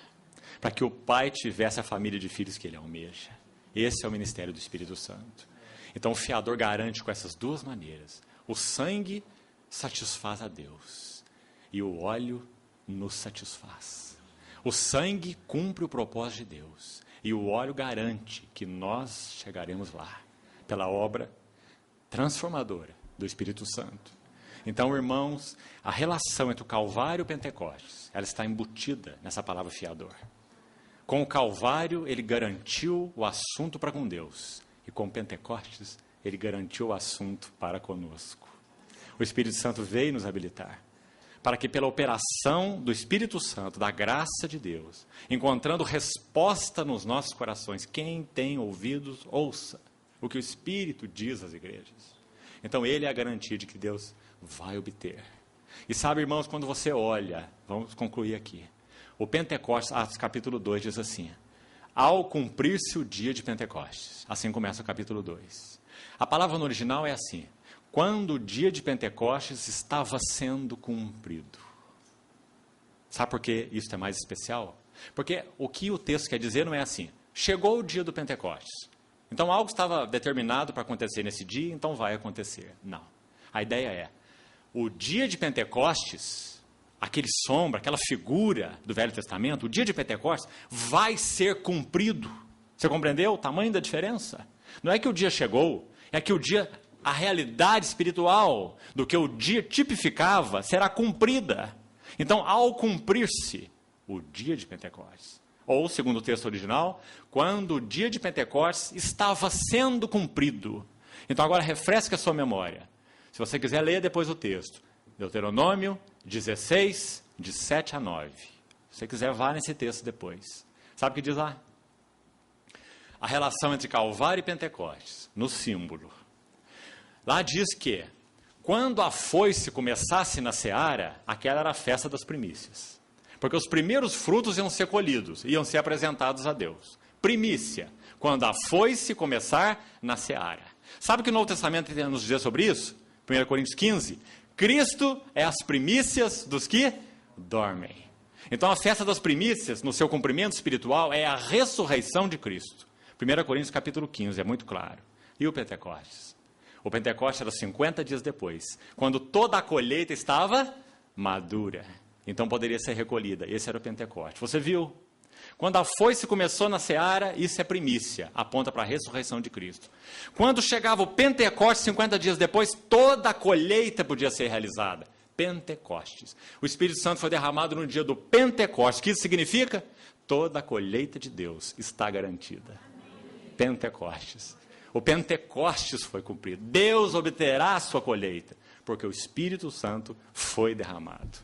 para que o Pai tivesse a família de filhos que ele almeja. Esse é o ministério do Espírito Santo. Então o fiador garante com essas duas maneiras. O sangue satisfaz a Deus e o óleo nos satisfaz. O sangue cumpre o propósito de Deus e o óleo garante que nós chegaremos lá pela obra transformadora do Espírito Santo. Então, irmãos, a relação entre o Calvário e o Pentecostes, ela está embutida nessa palavra fiador. Com o Calvário, ele garantiu o assunto para com Deus. E com o Pentecostes, ele garantiu o assunto para conosco. O Espírito Santo veio nos habilitar para que pela operação do Espírito Santo, da graça de Deus, encontrando resposta nos nossos corações, quem tem ouvidos, ouça o que o Espírito diz às igrejas. Então, ele é a garantia de que Deus vai obter. E sabe, irmãos, quando você olha, vamos concluir aqui, o Pentecostes, Atos capítulo 2 diz assim, ao cumprir-se o dia de Pentecostes, assim começa o capítulo 2. A palavra no original é assim, quando o dia de Pentecostes estava sendo cumprido. Sabe por que isso é mais especial? Porque o que o texto quer dizer não é assim, chegou o dia do Pentecostes, então algo estava determinado para acontecer nesse dia, então vai acontecer. Não. A ideia é, o dia de Pentecostes, aquele sombra, aquela figura do Velho Testamento, o dia de Pentecostes vai ser cumprido Você compreendeu o tamanho da diferença? Não é que o dia chegou, é que o dia, a realidade espiritual do que o dia tipificava será cumprida. Então, ao cumprir-se o dia de Pentecostes, ou, segundo o texto original, quando o dia de Pentecostes estava sendo cumprido. Então, agora refresque a sua memória. Se você quiser, leia depois o texto. Deuteronômio 16, de 7 a 9. Se você quiser, vá nesse texto depois. Sabe o que diz lá? A relação entre Calvário e Pentecostes, no símbolo. Lá diz que, quando a foice começasse na seara, aquela era a festa das primícias. Porque os primeiros frutos iam ser colhidos, iam ser apresentados a Deus. Primícia, quando a foice começar na seara. Sabe o que o Novo Testamento tem a nos dizer sobre isso? 1 Coríntios 15. Cristo é as primícias dos que dormem. Então a festa das primícias, no seu cumprimento espiritual, é a ressurreição de Cristo. 1 Coríntios capítulo 15, é muito claro. E o Pentecostes? O Pentecostes era 50 dias depois, quando toda a colheita estava madura. Então poderia ser recolhida. Esse era o Pentecostes. Você viu? Quando a foice começou na seara, isso é primícia, aponta para a ressurreição de Cristo. Quando chegava o Pentecostes, 50 dias depois, toda a colheita podia ser realizada. Pentecostes. O Espírito Santo foi derramado no dia do Pentecostes. O que isso significa? Toda a colheita de Deus está garantida. Pentecostes. O Pentecostes foi cumprido. Deus obterá a sua colheita, porque o Espírito Santo foi derramado.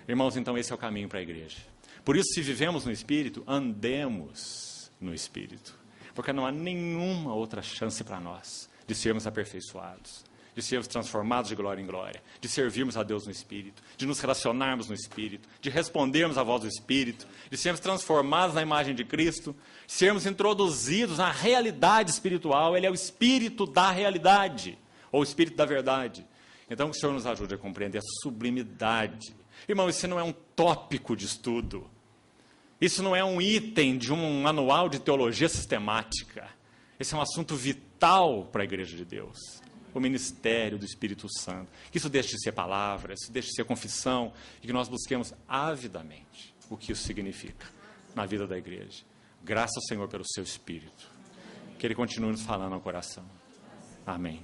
Irmãos, então esse é o caminho para a igreja. Por isso, se vivemos no Espírito, andemos no Espírito. Porque não há nenhuma outra chance para nós de sermos aperfeiçoados, de sermos transformados de glória em glória, de servirmos a Deus no Espírito, de nos relacionarmos no Espírito, de respondermos à voz do Espírito, de sermos transformados na imagem de Cristo, de sermos introduzidos na realidade espiritual. Ele é o Espírito da realidade, ou o Espírito da verdade. Então, que o Senhor nos ajude a compreender a sublimidade. Irmão, isso não é um tópico de estudo. Isso não é um item de um manual de teologia sistemática. Esse é um assunto vital para a Igreja de Deus. O ministério do Espírito Santo. Que isso deixe de ser palavra, isso deixe de ser confissão, e que nós busquemos avidamente o que isso significa na vida da igreja. Graças ao Senhor pelo seu Espírito. Que Ele continue nos falando ao coração. Amém.